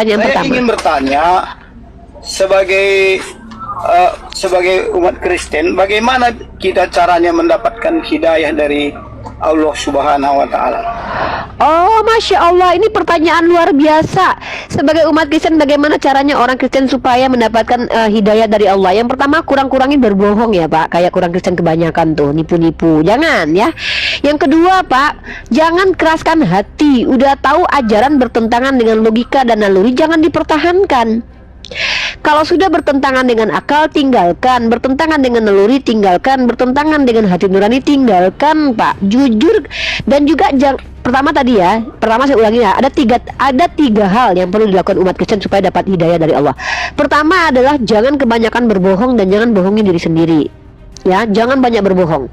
pertanyaan Saya pertama. ingin bertanya sebagai sebagai umat Kristen, bagaimana kita caranya mendapatkan hidayah dari Allah Subhanahu wa taala? Oh, Masya Allah, ini pertanyaan luar biasa. Sebagai umat Kristen, bagaimana caranya orang Kristen supaya mendapatkan hidayah dari Allah? Yang pertama, kurang-kurangin berbohong ya Pak. Kayak kurang Kristen kebanyakan tuh, nipu-nipu. Jangan ya. Yang kedua Pak, jangan keraskan hati. Udah tahu ajaran bertentangan dengan logika dan naluri, jangan dipertahankan. Kalau sudah bertentangan dengan akal, tinggalkan. Bertentangan dengan naluri, tinggalkan. Bertentangan dengan hati nurani, tinggalkan Pak. Jujur. Dan juga pertama tadi ya, pertama saya ulangi ya, ada tiga hal yang perlu dilakukan umat Kristen supaya dapat hidayah dari Allah. Pertama adalah jangan kebanyakan berbohong dan jangan bohongin diri sendiri. Ya, jangan banyak berbohong.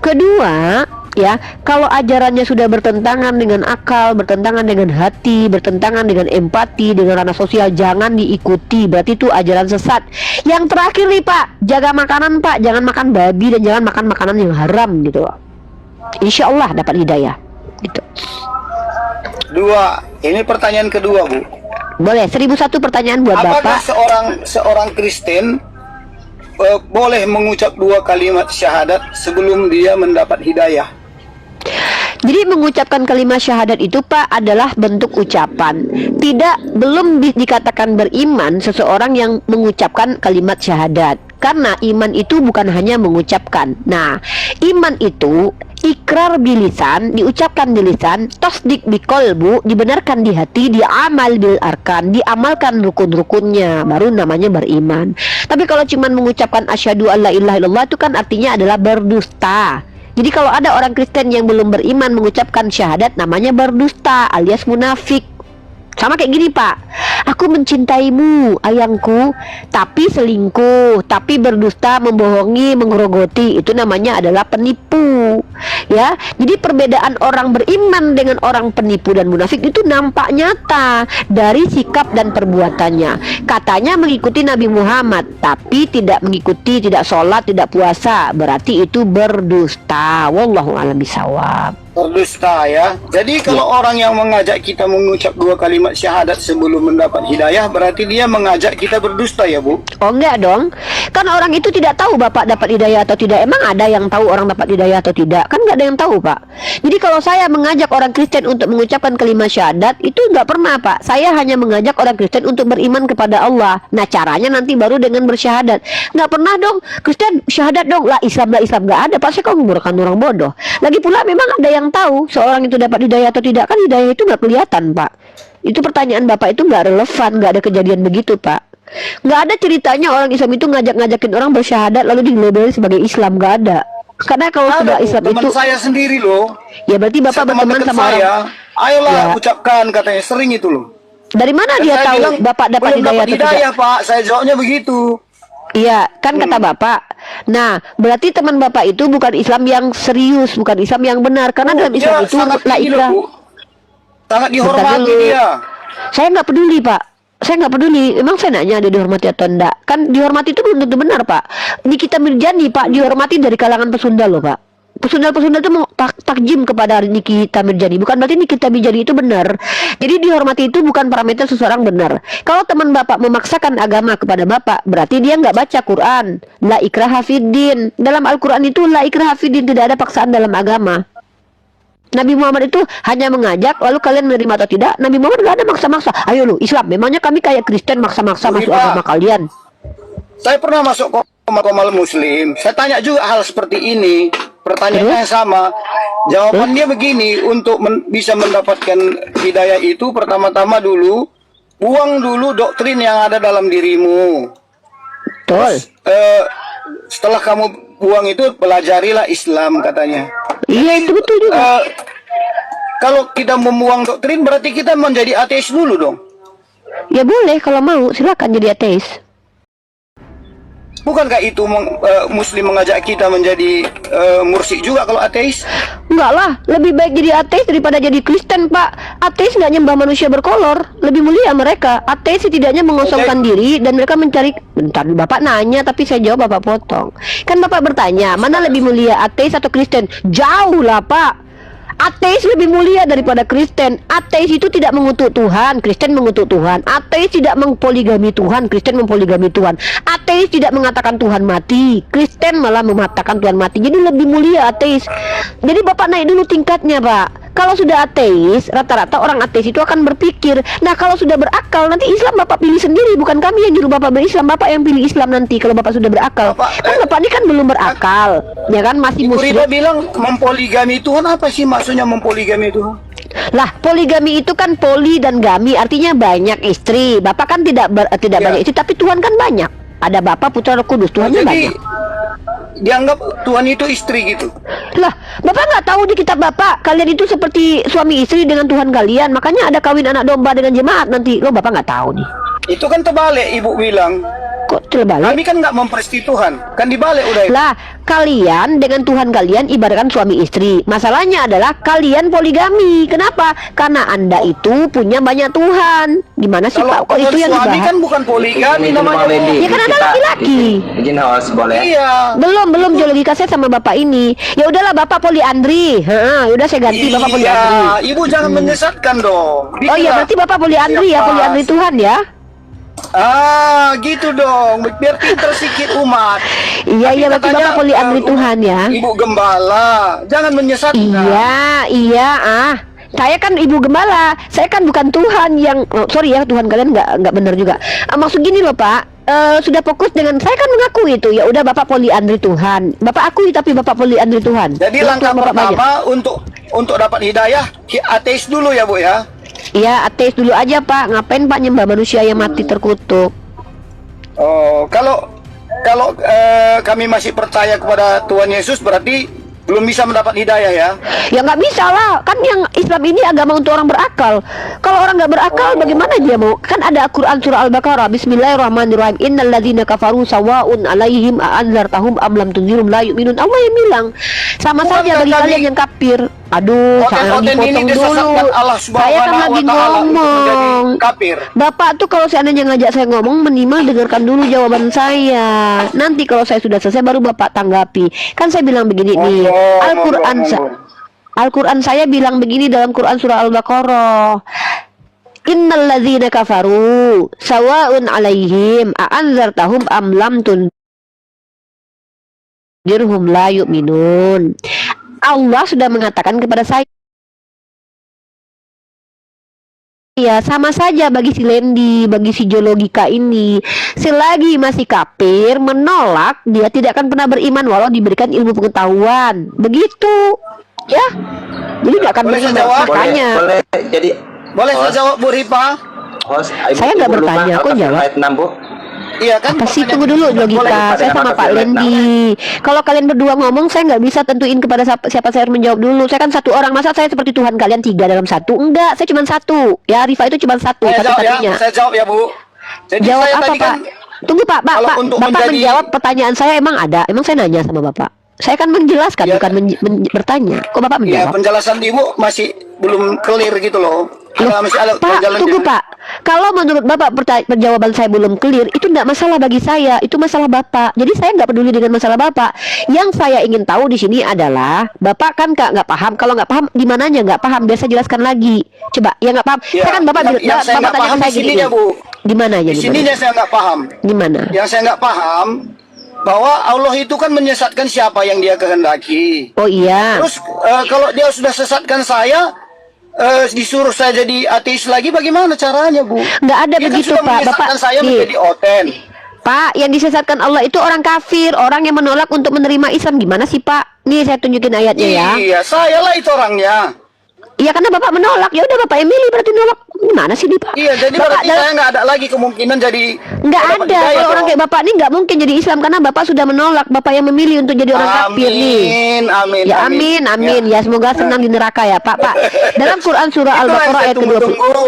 Kedua, ya, kalau ajarannya sudah bertentangan dengan akal, bertentangan dengan hati, bertentangan dengan empati, dengan ranah sosial, jangan diikuti. Berarti itu ajaran sesat. Yang terakhir nih Pak, jaga makanan Pak, jangan makan babi dan jangan makan makanan yang haram gitu. Insya Allah dapat hidayah. Gitu. Dua, ini pertanyaan kedua, Bu. Boleh, 1001 pertanyaan buat Apakah Bapak. seorang Kristen boleh mengucap dua kalimat syahadat sebelum dia mendapat hidayah? Jadi mengucapkan kalimat syahadat itu Pak adalah bentuk ucapan. Belum dikatakan beriman seseorang yang mengucapkan kalimat syahadat. Karena iman itu bukan hanya mengucapkan. Nah, iman itu ikrar bilisan, diucapkan di lisan, tasdik biqalbu, dibenarkan di hati, diamal bil arkan, diamalkan rukun-rukunnya, baru namanya beriman. Tapi kalau cuma mengucapkan asyhadu alla ilaha illallah itu kan artinya adalah berdusta. Jadi kalau ada orang Kristen yang belum beriman mengucapkan syahadat, namanya berdusta alias munafik. Sama kayak gini Pak, aku mencintaimu ayangku, tapi selingkuh, tapi berdusta, membohongi, menggerogoti, itu namanya adalah penipu. Ya, jadi perbedaan orang beriman dengan orang penipu dan munafik itu nampak nyata dari sikap dan perbuatannya. Katanya mengikuti Nabi Muhammad, tapi tidak mengikuti, tidak sholat, tidak puasa, berarti itu berdusta. Wallahu a'lam bishawab. Berdusta ya. Jadi kalau orang yang mengajak kita mengucap dua kalimat syahadat sebelum mendapat hidayah, berarti dia mengajak kita berdusta ya, Bu? Oh enggak dong. Kan orang itu tidak tahu Bapak dapat hidayah atau tidak. Emang ada yang tahu orang dapat hidayah atau tidak? Kan enggak ada yang tahu Pak. Jadi kalau saya mengajak orang Kristen untuk mengucapkan kalimat syahadat, itu enggak pernah Pak. Saya hanya mengajak orang Kristen untuk beriman kepada Allah. Nah caranya nanti baru dengan bersyahadat. Enggak pernah dong Kristen syahadat dong. Lah Islam enggak ada. Pasti kamu merupakan orang bodoh. Lagi pula memang ada yang tahu seorang itu dapat hidayah atau tidak. Kan hidayah itu nggak kelihatan Pak. Itu pertanyaan Bapak itu nggak relevan, nggak ada kejadian begitu Pak. Nggak ada ceritanya orang Islam itu ngajak-ngajakin orang bersyahadat lalu dilabeli sebagai Islam, nggak ada. Karena kalau sudah Islam teman itu, saya sendiri loh. ya berarti Bapak berteman Teman sama saya, orang. ayolah Ya. ucapkan, katanya sering itu loh. Dari mana Dan dia saya tahu bilang, Bapak dapat belum hidayah dapat atau tidak? hidayah Pak, saya jawabnya begitu. Iya, kan kata Bapak. Nah, berarti teman Bapak itu bukan Islam yang serius, bukan Islam yang benar. Karena dalam Islam Dia itu sangat la ini loh, ikrah. Bu. Sangat dihormati dulu. dia. Saya nggak peduli Pak. Saya nggak peduli. Emang saya nanya ada dihormati atau enggak? Kan dihormati itu belum tentu benar Pak. Nikita Mirjani Pak dihormati dari kalangan pesunda loh Pak. Pesunda-pesunda itu mau takjim kepada Nikita Mirjani. Bukan berarti Nikita Mirjani itu benar. Jadi dihormati itu bukan parameter seseorang benar. Kalau teman Bapak memaksakan agama kepada Bapak, berarti dia nggak baca Quran. La ikraha fiddin. Dalam Al-Quran itu la ikraha fiddin, tidak ada paksaan dalam agama. Nabi Muhammad itu hanya mengajak, lalu kalian menerima atau tidak. Nabi Muhammad nggak ada maksa-maksa. Ayo lu Islam, memangnya kami kayak Kristen maksa-maksa masuk agama kalian? Saya pernah masuk Komal Muslim. Saya tanya juga hal seperti ini. Pertanyaannya yang sama. Jawaban dia begini, untuk bisa mendapatkan hidayah itu pertama-tama dulu buang dulu doktrin yang ada dalam dirimu. Betul. Setelah kamu buang itu, pelajarilah Islam katanya. Iya itu betul juga. Kalau kita membuang doktrin berarti kita menjadi ateis dulu dong. Ya boleh kalau mau, silakan jadi ateis. Bukankah itu Muslim mengajak kita menjadi mursik juga kalau ateis? Enggak lah, lebih baik jadi ateis daripada jadi Kristen Pak. Ateis nggak nyembah manusia berkolor, lebih mulia mereka. Ateis setidaknya mengosongkan diri dan mereka mencari. Bentar, Bapak nanya tapi saya jawab, Bapak potong. Kan Bapak bertanya, mana lebih mulia ateis atau Kristen? Jauh lah Pak. Ateis lebih mulia daripada Kristen. Ateis itu tidak mengutuk Tuhan, Kristen mengutuk Tuhan. Ateis tidak mempoligami Tuhan, Kristen mempoligami Tuhan. Ateis tidak mengatakan Tuhan mati, Kristen malah mengatakan Tuhan mati. Jadi lebih mulia ateis. Jadi Bapak naik dulu tingkatnya, Pak. Kalau sudah ateis, rata-rata orang ateis itu akan berpikir. Nah, kalau sudah berakal, nanti Islam Bapak pilih sendiri, bukan kami yang nyuruh Bapak berislam. Bapak yang pilih Islam nanti kalau Bapak sudah berakal. Bapak ini kan belum berakal, ya kan, masih Ibu musyrik. Rida bilang mempoligami Tuhan, apa sih maksudnya mempoligami Tuhan? Lah, poligami itu kan poli dan gami, artinya banyak istri. Bapak kan tidak Ya. banyak istri, tapi Tuhan kan banyak. Ada Bapa, Putra, Roh Kudus. Tuhannya Jadi banyak. dianggap Tuhan itu istri gitu. Lah, Bapak nggak tahu di kitab Bapak, kalian itu seperti suami istri dengan Tuhan kalian. Makanya ada kawin anak domba dengan jemaat nanti. Lo Bapak nggak tahu nih. Itu kan terbalik, Ibu bilang. Kok terbalik? Kami kan nggak mempersti Tuhan, kan dibalik udah. Lah, kalian dengan Tuhan kalian ibaratkan suami istri. Masalahnya adalah kalian poligami. Kenapa? Karena Anda itu punya banyak Tuhan. Gimana sih Pak? Kok itu yang suami dibahas? kan bukan poligami Izin namanya. Bang Randy. Ya kan Anda Kita- laki-laki. Izin host boleh. Iya. Belum geologika saya sama Bapak ini. Ya udahlah Bapak poliandri. Heeh, yaudah saya ganti Bapak poliandri. Iya, Ibu jangan menyesatkan dong. Oh iya, berarti Bapak poliandri ya, Siapa? poliandri Tuhan ya. Ah, gitu dong. Biar pinter sikit umat. Iya, iya, berarti Katanya, Bapak poliandri Tuhan ya. Ibu gembala, jangan menyesatkan. Iya, saya kan ibu gembala, saya kan bukan Tuhan yang, oh, sorry ya, Tuhan kalian nggak benar juga. Maksud gini loh Pak, sudah fokus dengan, saya kan mengaku itu, ya udah Bapak poliandri Tuhan, Bapak akui tapi Bapak poliandri Tuhan. Jadi Terus langkah Tuhan Bapak banyak. pertama untuk dapat hidayah, ateis dulu ya Bu ya. Iya, ateis dulu aja Pak, ngapain Pak nyembah manusia yang mati terkutuk? Oh, kalau kami masih percaya kepada Tuhan Yesus berarti belum bisa mendapat hidayah ya. Ya nggak bisa lah, kan yang Islam ini agama untuk orang berakal. Kalau orang nggak berakal, bagaimana dia mau? Kan ada Al-Quran surah Al-Baqarah, Bismillahirrahmanirrahim. Innal ladzina kafaru sawaun alaihim a'anzartahum am lam tunzirum la yu'minun. Allah yang bilang, sama Bukan saja bagi tadi- kalian yang kafir. Aduh, saya lagi Konten ini potong dulu. disesatkan Allah Saya kan Subhanahu lagi wa Ta'ala untuk menjadi ngomong. kafir. Bapak tuh kalau seandainya ngajak saya ngomong, minimal dengarkan dulu jawaban saya. Nanti kalau saya sudah selesai baru Bapak tanggapi. Kan saya bilang begini nih, Al-Quran saya bilang begini dalam Quran surah Al-Baqarah. Innal ladzina kafaru sawa'un 'alaihim a'anzartahum am lam tundirhum la yu'minun. Allah sudah mengatakan kepada saya, ya sama saja bagi si Lendi, bagi si geologika ini. Selagi masih kafir, menolak, dia tidak akan pernah beriman walau diberikan ilmu pengetahuan. Begitu, ya. Jadi nggak akan Boleh saya beriman. jawab? Makanya Boleh. Jadi Boleh saya host, jawab Bu Ripa? host, Saya nggak Ibu lupa bertanya, kok atas jawab? slide 6, Bu. Iya kan? apa sih, pertanyaan tunggu dulu itu boleh. logika. Saya Dengan sama mata Pak Vietnam. Lendi. Kalau kalian berdua ngomong, saya nggak bisa tentuin kepada siapa saya harus menjawab dulu. Saya kan satu orang, masa saya seperti Tuhan kalian 3 dalam 1? Enggak, saya cuma 1. Ya, Rifa itu cuma 1 Saya jawab ya, satu-satunya. saya jawab ya Bu. Jadi Jawab saya apa tadi Pak? kan Tunggu Pak, kalau untuk Bapak menjadi- menjawab pertanyaan saya emang ada. Emang saya nanya sama Bapak. Saya kan menjelaskan, Iya. bukan bertanya. Kok Bapak ya menjawab? penjelasan Ibu masih belum clear gitu loh. Loh, Masih ada Pak, jalan tunggu jalan. Pak. Kalau menurut Bapak perjawaban saya belum clear, itu tidak masalah bagi saya. Itu masalah Bapak. Jadi saya nggak peduli dengan masalah Bapak. Yang saya ingin tahu di sini adalah Bapak kan nggak paham. Kalau nggak paham, di mananya nggak paham? Biar saya jelaskan lagi. Coba, yang nggak paham. Ya, Saya kan Bapak yang saya Bapak nggak tanya paham ke saya di gini. sininya, Bu. Di mananya? Di sininya saya nggak paham. Di mana? Yang saya nggak paham bahwa Allah itu kan menyesatkan siapa yang Dia kehendaki. Oh iya. Terus kalau Dia sudah sesatkan saya, disuruh saya jadi ateis lagi, bagaimana caranya Bu? Nggak ada Dia kan begitu, sudah Pak. menyesatkan Bapak, saya nih. menjadi oten. Pak, yang disesatkan Allah itu orang kafir, orang yang menolak untuk menerima Islam. Gimana sih Pak? Nih saya tunjukin ayatnya ya. Iya, saya lah itu orangnya. Iya, karena Bapak menolak. Ya udah Bapak yang milih, berarti nolak. Gimana sih nih Pak? Iya, jadi Bapak berarti saya nggak ada lagi kemungkinan jadi nggak dapat ada. hidayah Kalau orang dong. kayak Bapak ini nggak mungkin jadi Islam karena Bapak sudah menolak. Bapak yang memilih untuk jadi orang kafir nih. Amin, Ya amin. Ya semoga senang di neraka ya Pak. Dalam Quran surah Itu yang Al-Baqarah saya ayat ke-20. tunggu-tunggu.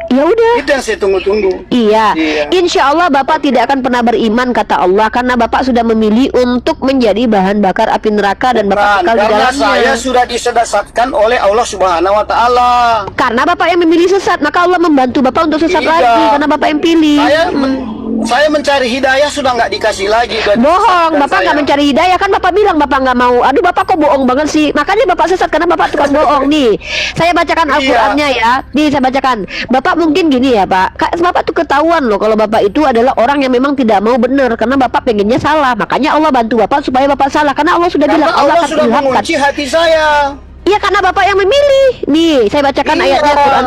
Ya udah. Itu yang saya tunggu-tunggu. Iya. Iya. Insya Allah Bapak tidak akan pernah beriman kata Allah karena Bapak sudah memilih untuk menjadi bahan bakar api neraka dan Bapak kekal di Karena dalamnya. saya sudah disedasatkan oleh Allah Subhanahu Wa Taala. Karena Bapak yang memilih sesat, maka Allah membantu Bapak untuk sesat Iya. lagi karena Bapak yang pilih. Saya Saya mencari hidayah sudah nggak dikasih lagi. Bohong, Dan Bapak saya- nggak mencari hidayah kan? Bapak bilang Bapak nggak mau. Aduh, Bapak kok bohong banget sih. Makanya Bapak sesat karena Bapak tukang bohong nih. Saya bacakan Iya. Al-Qur'annya ya. Nih saya bacakan. Bapak mungkin gini ya Pak. Bapak tuh ketahuan loh kalau Bapak itu adalah orang yang memang tidak mau benar karena Bapak pengennya salah. Makanya Allah bantu Bapak supaya Bapak salah karena Allah sudah Karena bilang Allah akan sudah ilhamkan. mengunci hati saya. Iya karena Bapak yang memilih. Nih saya bacakan Iya. ayatnya Quran.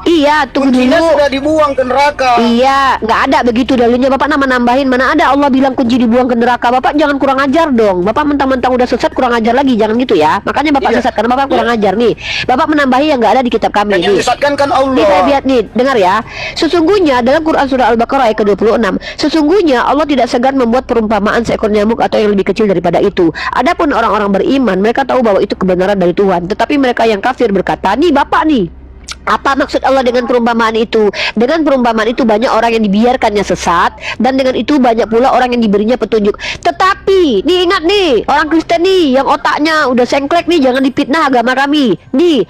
Iya, tunggu Kuncinya dulu. sudah dibuang ke neraka. Iya, nggak ada begitu dalilnya. Bapak nambahin, mana ada Allah bilang kunci dibuang ke neraka. Bapak jangan kurang ajar dong. Bapak mentang-mentang udah sesat kurang ajar lagi, jangan gitu ya. Makanya Bapak Iya. sesat karena Bapak kurang ajar nih. Bapak menambahi yang nggak ada di kitab kami Dan yang nih. disesatkan kan Nih saya Allah. lihat nih, dengar ya. Sesungguhnya dalam Quran surah Al-Baqarah ayat ke-26, sesungguhnya Allah tidak segan membuat perumpamaan seekor nyamuk atau yang lebih kecil daripada itu. Adapun orang-orang beriman, mereka tahu bahwa itu kebenaran dari Tuhan. Tetapi mereka yang kafir berkata, nih Bapak nih, apa maksud Allah dengan perumpamaan itu? Dengan perumpamaan itu banyak orang yang dibiarkannya sesat, dan dengan itu banyak pula orang yang diberinya petunjuk. Tetapi, nih ingat nih, orang Kristen nih yang otaknya udah sengklek nih, jangan dipitnah agama kami. Nih,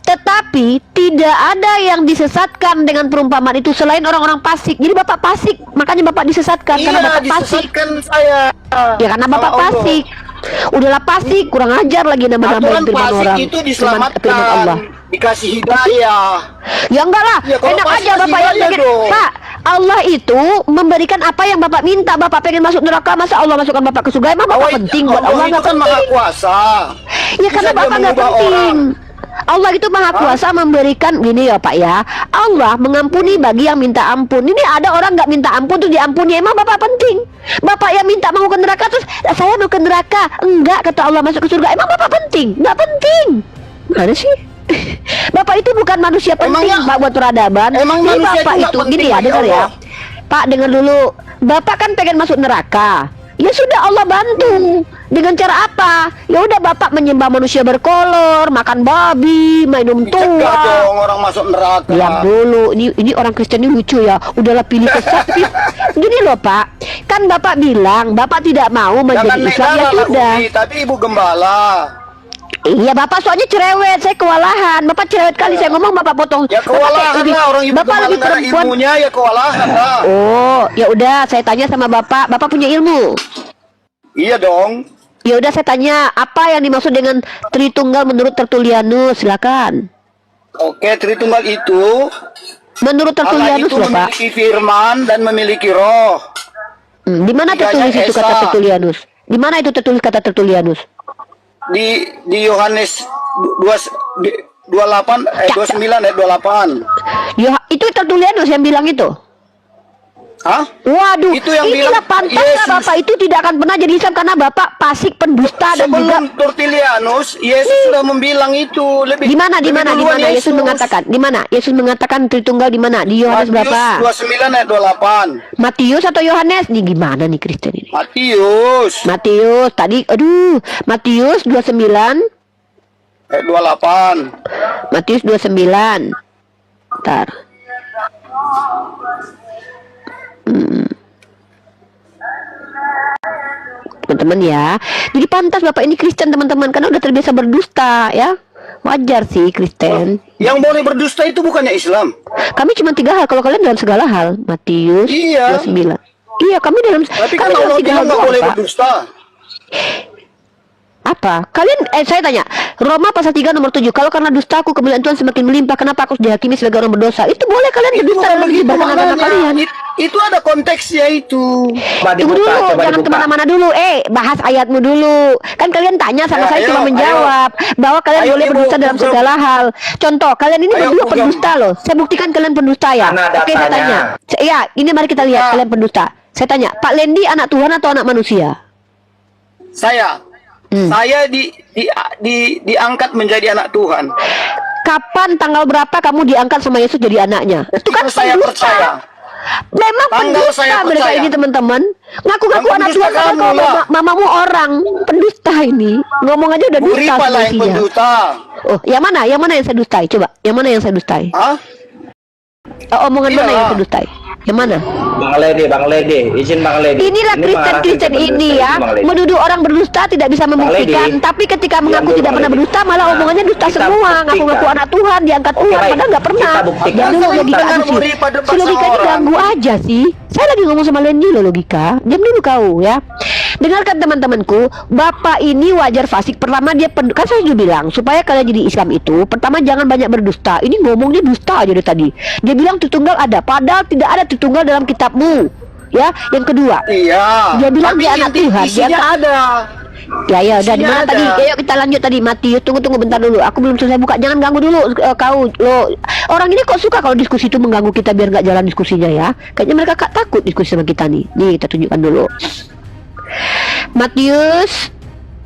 tetapi tidak ada yang disesatkan dengan perumpamaan itu selain orang-orang fasik. Jadi Bapak fasik, makanya Bapak disesatkan karena Iya, Bapak fasik. disesatkan saya. Ya karena Bapak Sama Allah. fasik. Udahlah fasik, kurang ajar lagi Aturan nama-nama firman fasik orang. itu Firman diselamatkan, Allah. dikasih hidayah. Ya enggak lah, Ya, kalau enak pasti aja Bapak yang hidayah pengen. dong. Pak, Allah itu memberikan apa yang Bapak minta. Bapak pengen masuk neraka, masa Allah masukkan Bapak ke surga? Emang Bapak penting buat Allah itu nggak kan maha penting? kuasa. Ya karena Bisa dia Bapak nggak mengubah penting. orang. Allah itu maha kuasa memberikan gini ya Pak ya. Allah mengampuni bagi yang minta ampun. Ini ada orang nggak minta ampun tuh diampuni. Emang Bapak penting? Bapak yang minta mau ke neraka terus saya mau ke neraka. Enggak kata Allah masuk ke surga. Emang Bapak penting? Nggak penting. Mana sih? Bapak itu bukan manusia penting Emangnya- Pak buat peradaban. emang Jadi manusia Bapak itu nggak itu penting gini ya, bagi dengar ya. Allah? Pak dengar dulu. Bapak kan pengen masuk neraka. Ya sudah Allah bantu. Dengan cara apa? Ya udah Bapak menyembah manusia berkolor, makan babi, minum Dicegah tua. dong orang masuk neraka. Diam dulu. Ini orang Kristen ini lucu ya. Udahlah pilih sesat. Gini loh Pak. Kan Bapak bilang Bapak tidak mau Jangan menjadi naik Islam ya darah lah, sudah. Budi, tapi ibu gembala. Iya Bapak soalnya cerewet, saya kewalahan. Bapak cerewet kali saya ngomong Bapak potong. Ya Bapak kewalahan kayak lah orang ibu Bapak gembala lebih nggak ada perempuan. ilmunya ya kewalahan lah. Oh, ya udah saya tanya sama Bapak. Bapak punya ilmu. Iya dong. Ya udah saya tanya apa yang dimaksud dengan Tritunggal menurut Tertullianus? Silakan. Oke, Tritunggal itu Menurut Allah Tertullianus itu loh Pak. memiliki firman dan memiliki roh. Di mana Tiganya tertulis itu kata Esa. Tertullianus? Di mana itu tertulis kata Tertullianus? Di Yohanes 28 29 ayat 28. Ya itu Tertullianus yang bilang itu. Hah? Waduh, Itu yang inilah bilang pantasnya Yesus. Bapak itu tidak akan pernah jadi Islam karena Bapak fasik, pendusta dan juga Sebelum Tertullianus, Yesus sudah membilang itu lebih. di mana lebih duluan Yesus mengatakan? Di mana? Yesus mengatakan Tritunggal di mana? Di Yohanes Matius berapa? 29 ayat 28. Matius atau Yohanes? Nih gimana nih Kristen ini? Matius Matius tadi aduh, Matius 29, ayat 28. Matius 29. Bentar. Teman-teman ya. Jadi pantas Bapak ini Kristen teman-teman karena udah terbiasa berdusta ya. Wajar sih Kristen. Yang boleh berdusta itu bukannya Islam. Kami cuma 3 hal, kalau kalian dalam segala hal. Matius Iya. 29. Iya, kami dalam Tapi kami kan dalam Allah 3 hal bilang nggak doang, boleh Pak. berdusta. Apa? Kalian saya tanya, Roma pasal 3 nomor 7. Kalau karena dustaku kemuliaan Tuhan semakin melimpah, kenapa aku harus dihakimi sebagai orang berdosa? Itu boleh kalian Itu berdusta bukan dalam begitu kehidupan agama maknanya. kalian. Itu ada konteksnya itu. Coba Tunggu dibuka, dulu, coba jangan dibuka. kemana-mana dulu. Bahas ayatmu dulu. Kan kalian tanya sama Ya, saya ayo, cuma menjawab bahwa kalian Ayo, boleh Ibu, berdusta dalam Google. segala hal. Contoh, kalian ini Ayo, berdua Google. pendusta loh. Saya buktikan kalian pendusta ya. Mana Oke, saya datanya? tanya. Ya, ini mari kita lihat Ya. kalian pendusta. Saya tanya, Pak Lendi anak Tuhan atau anak manusia? Saya diangkat menjadi anak Tuhan. Kapan tanggal berapa kamu diangkat sama Yesus jadi anaknya? Itu kan Saya pendusta. percaya. Memang Tanggal pendusta saya mereka percaya. ini teman-teman. Ngaku-ngaku Yang anak pendusta Tuhan padahal kamu kalau lah. mamamu orang. Pendusta ini. Ngomong aja udah Bu dusta Ripa lah yang sebenarnya. pendusta. Oh, yang mana? Yang mana yang saya dustai? Coba, yang mana yang saya dustai? Hah? Omongan mana Iya. yang saya dustai? Yang mana? Bang Lede, izin Bang Lede. Inilah Kristen-Kristen ini ya, menuduh orang berdusta tidak bisa membuktikan, Lady, tapi ketika mengaku dulu, tidak Bang pernah Lady. berdusta malah Nah, omongannya dusta kita semua, buktikan. ngaku-ngaku anak Tuhan, diangkat Oke, Tuhan, baik. padahal nggak pernah. Kita buktikan. Jangan dulu Jangan logika dengar sih. daripada Si logika ini orang. ganggu aja sih. Saya lagi ngomong sama Lendi loh logika. Diam dulu kau ya. Dengarkan teman-temanku, Bapak ini wajar fasik. Pertama dia kan saya sudah bilang supaya kalian jadi Islam itu, pertama jangan banyak berdusta. Ini ngomongnya dusta aja dari tadi. Dia bilang Tritunggal ada, padahal tidak ada Tritunggal dalam kitabmu. Ya, yang kedua. Iya. Dia bilang Tapi dia anak Tuhan, isinya dia ada. Ya udah di Isinya mana ada. tadi? Ayo kita lanjut tadi Matius. Tunggu bentar dulu. Aku belum selesai buka. Jangan ganggu dulu kau. Lo orang ini kok suka kalau diskusi itu mengganggu kita biar nggak jalan diskusinya ya. Kayaknya mereka takut diskusi sama kita nih. Nih kita tunjukkan dulu. Matius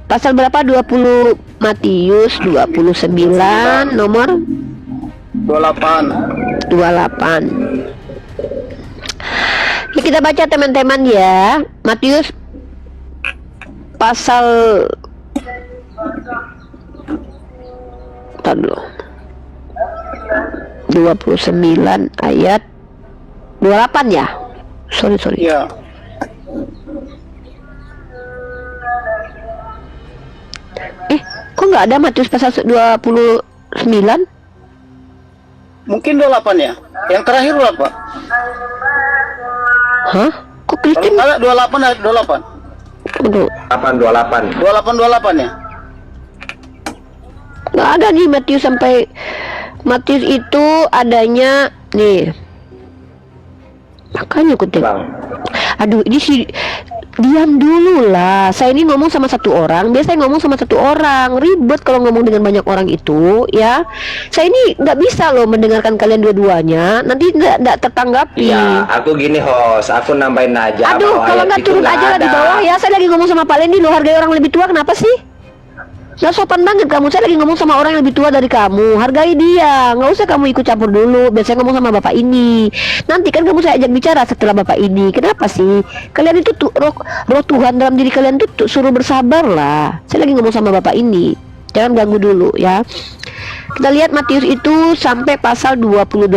pasal berapa? 20 Matius 29 nomor 28. 28. Ya, kita baca teman-teman ya. Matius pasal dulu 29 ayat 28 ya. Sorry. Iya. Kok nggak ada Matius pasal 29? Mungkin 28 ya. Yang terakhir berapa? Hah? Kok Kalau Kristen? salah 28 ayat 28. Aduh, 828. 28 ya. nggak ada nih Matius sampai Matius itu adanya nih. Makanya aku tengok. Bang. Aduh, ini sih diam dulu lah. Saya ini ngomong sama satu orang. Biasanya ngomong sama satu orang. Ribet kalau ngomong dengan banyak orang itu, ya. Saya ini nggak bisa loh mendengarkan kalian dua-duanya. Nanti nggak tertanggapi. Iya, aku gini host, aku nambahin aja. Aduh, bahwa kalau ayat nggak itu turun nggak aja lah di ada. bawah ya. Saya lagi ngomong sama Pak Lendi loh. Hargai orang lebih tua kenapa sih? Nggak sopan banget kamu. Saya lagi ngomong sama orang yang lebih tua dari kamu. Hargai dia. Nggak usah kamu ikut campur dulu. Biasanya ngomong sama bapak ini. Nanti kan kamu saya ajak bicara setelah bapak ini. Kenapa sih? Kalian itu roh Tuhan dalam diri kalian tuh suruh bersabar lah. Saya lagi ngomong sama bapak ini. Jangan ganggu dulu ya. Kita lihat Matius itu sampai pasal 28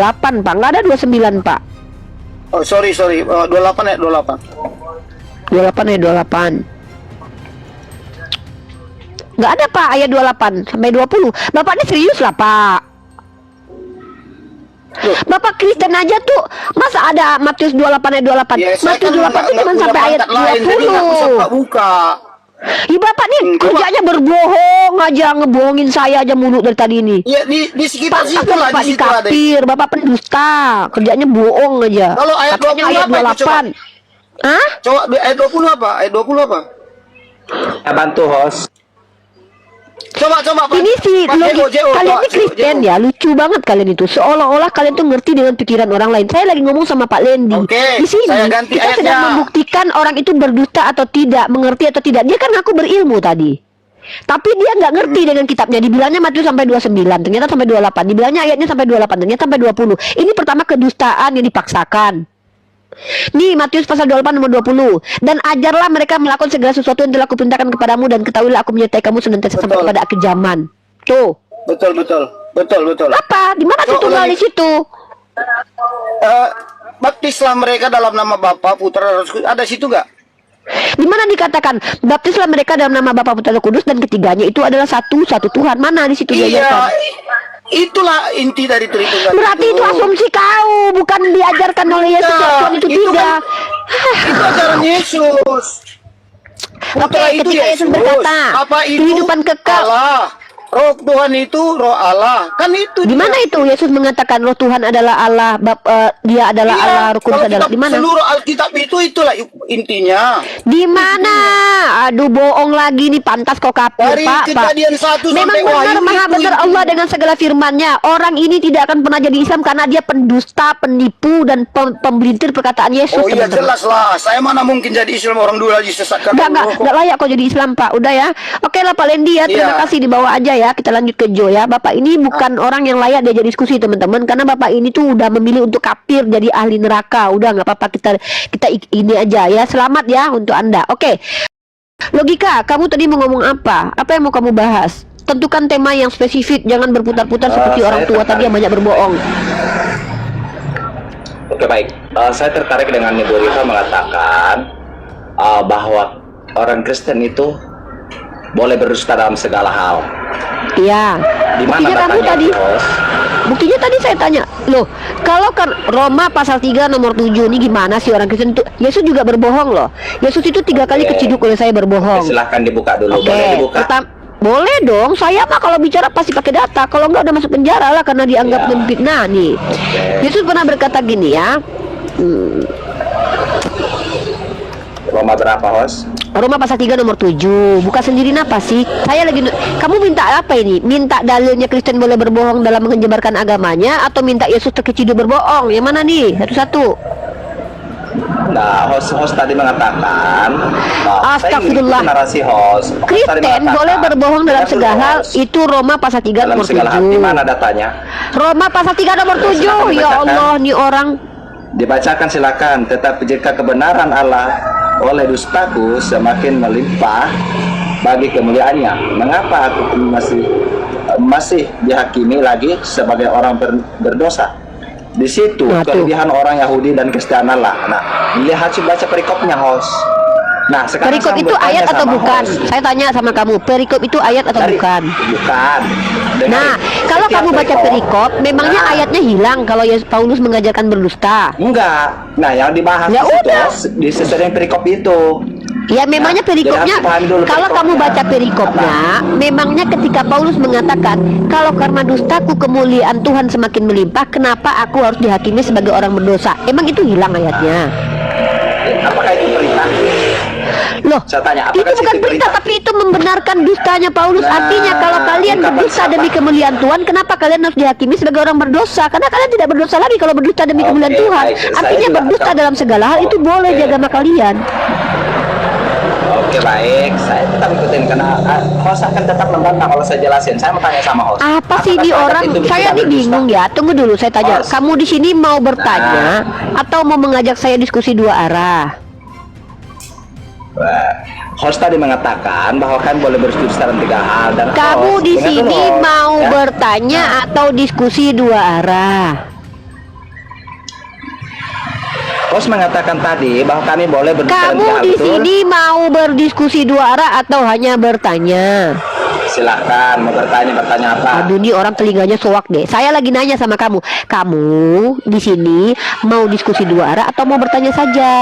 Pak. Nggak ada 29 Pak. Oh, sorry. 28 ayat 28. 28 ayat 28. Nggak ada Pak ayat 28 sampai 20. Bapak ini serius lah Pak. Loh. Bapak Kristen aja tuh masa ada Matius 28 ayat 28. Ya, saya Matius kan 28 itu cuma punya sampai ayat pangkat lain, jadi nggak bisa 20. buka. Ih Bapak nih kerjanya berbohong aja, ngebohongin saya aja mulu dari tadi ini. Ya di sekitar Pantas situ lah, Bapak di situ ada. dikafir, Bapak pendusta, kerjanya bohong aja. Kalau ayat Katanya 20 ayat apa itu, coba? 28. Hah? Coba ayat 20 apa? Ayat 20 apa? Ya, bantu host. Coba Pak. Ini sih Pak Jego, kalian ini Jego. Kristen ya, lucu banget kalian itu. Seolah-olah kalian tuh ngerti dengan pikiran orang lain. Saya lagi ngomong sama Pak Lendi. Oke, Di sini saya ganti kita ayatnya. sedang membuktikan orang itu berdusta atau tidak, mengerti atau tidak. Dia kan ngaku berilmu tadi. Tapi dia nggak ngerti dengan kitabnya. Dibilangnya Matius sampai 29, ternyata sampai 28. Dibilangnya ayatnya sampai 28, ternyata sampai 20. Ini pertama kedustaan yang dipaksakan. Nih Matius pasal 28 nomor 20. Dan ajarlah mereka melakukan segala sesuatu yang telah kuperintahkan kepadamu, dan ketahuilah aku menyertai kamu senantiasa sampai Betul. kepada akhir zaman. Tuh. Betul. Apa? Di mana Tuh, Tritunggal di situ? Baptislah mereka dalam nama Bapa, Putra, dan Roh Kudus. Ada situ nggak? Di mana dikatakan baptislah mereka dalam nama Bapa Putra dan Roh Kudus, dan ketiganya itu adalah satu Tuhan? Mana di situ Iya, diajarkan? itulah inti dari Tritunggal. Berarti itu asumsi kau, bukan diajarkan oleh Yesus. Tidak, Tuhan itu itu tidak. Itu ajaran Yesus. Oke, Putra itu ketika Yesus berkata, apa itu? kehidupan kekal. Allah. Roh Tuhan itu Roh Allah. Kan itu. Di mana itu Yesus mengatakan Roh Tuhan adalah Allah, Dia adalah Iya, Allah, Roh Kudus kalau adalah kita di mana? seluruh Alkitab itulah intinya. Di mana? Aduh, bohong lagi nih, pantas kau kafir, Dari Pak. Kejadian 1 Memang sampai benar, Wahyu maha itu benar intinya. Allah dengan segala firman-Nya. Orang ini tidak akan pernah jadi Islam karena dia pendusta, penipu, dan pembelintir perkataan Yesus. Oh iya, teman-teman. jelas lah. Saya mana mungkin jadi Islam, orang dulu lagi sesatkan. Enggak layak kau jadi Islam, Pak. Udah ya. Oke lah Pak Lendi ya, terima Iya. kasih, dibawa aja ya. Kita lanjut ke Jo ya. Bapak ini bukan orang yang layak diajak diskusi, teman-teman, karena Bapak ini tuh udah memilih untuk kafir, jadi ahli neraka. Udah nggak apa-apa, kita ini aja ya. Selamat ya untuk Anda. Oke. Logika, kamu tadi mau ngomong apa? Apa yang mau kamu bahas? Tentukan tema yang spesifik, jangan berputar-putar seperti orang saya tua tertarik. tadi yang banyak berbohong. Oke baik, saya tertarik dengan Ibu Rifa mengatakan bahwa orang Kristen itu boleh berdusta dalam segala hal. Iya. Di mana Buktinya kamu datangnya, tadi. Bos? Buktinya tadi saya tanya, loh, kalau kan Roma pasal 3 nomor 7 ini gimana sih orang Kristen itu? Yesus juga berbohong loh. Yesus itu 3 kali Oke. keciduk oleh saya berbohong. Silahkan dibuka dulu, Oke, boleh dibuka? boleh dong. Saya mah kalau bicara pasti pakai data. Kalau enggak udah masuk penjara lah karena dianggap Ya. memfitnah nih. Oke. Yesus pernah berkata gini ya. Roma berapa, Hos? Roma pasal 3 nomor 7. Buka sendiri apa sih? Saya lagi kamu minta apa ini? Minta dalilnya Kristen boleh berbohong dalam menyebarkan agamanya atau minta Yesus terkeciduk berbohong? Yang mana nih? Satu-satu. Nah, host tadi mengatakan saya ingin Astagfirullah. ikuti narasi host. Host tadi Kristen mengatakan, boleh berbohong dalam dengar dulu, segala hal. host. Itu Roma pasal 3 Dalam nomor segala hal. Di 7. mana datanya? Roma pasal 3 nomor 7. Silakan Ya dibacakan. Allah, nih orang. Dibacakan silakan. Tetapi jika kebenaran Allah oleh dustaku semakin melimpah bagi kemuliaannya, mengapa aku masih dihakimi lagi sebagai orang berdosa? Di situ Nah, tuh. kelebihan orang Yahudi dan Kristen Allah. Nah, lihat baca perikopnya, host. Nah, sekarang Perikop saya itu bertanya ayat atau sama bukan? host. Saya tanya sama kamu, perikop itu ayat atau bukan? Bukan. Dengarin. Nah, kalau Setiap kamu baca perikop, memangnya Nah. ayatnya hilang kalau Paulus mengajarkan berdusta? Enggak. Nah, yang dibahas Ya di situ, udah. di sesering perikop itu. Ya memangnya Nah, perikopnya, jadi harus pahami dulu kalau kamu perikopnya. baca perikopnya, memangnya ketika Paulus mengatakan, kalau karena dustaku kemuliaan Tuhan semakin melimpah, kenapa aku harus dihakimi sebagai orang berdosa? Emang itu hilang ayatnya? Apakah itu perintah? Loh, Saya tanya, itu apakah bukan situ perintah, tapi itu membenarkan dustanya Paulus. Nah, Artinya kalau kalian ungkapan berdusta siapa? demi kemuliaan Tuhan, kenapa kalian harus dihakimi sebagai orang berdosa? Karena kalian tidak berdosa lagi kalau berdusta demi Oke, kemuliaan Tuhan. baik. Saya Artinya juga berdusta akan- dalam segala hal itu boleh Oke. di agama kalian. Oke, baik. Saya tetap ikutin karena host akan tetap membantah kalau saya jelasin. Saya mau tanya sama host. Apa sih ini Apakah orang? itu Saya tidak ini berdusta? bingung ya. Tunggu dulu, saya tanya. Host. Kamu di sini mau bertanya atau mau mengajak saya diskusi dua arah? Wah, host tadi mengatakan bahwa kan boleh berdusta dalam 3 hal dan Kamu host, di dengar dulu, sini host, mau ya. bertanya atau diskusi dua arah? Host mengatakan tadi bahwa kami boleh berdusta dalam 3 Kamu hal, di betul? sini mau berdiskusi dua arah atau hanya bertanya? Silahkan mau bertanya apa? Aduh, ini orang telinganya soak deh. Saya lagi nanya sama kamu. Kamu di sini mau diskusi dua arah atau mau bertanya saja?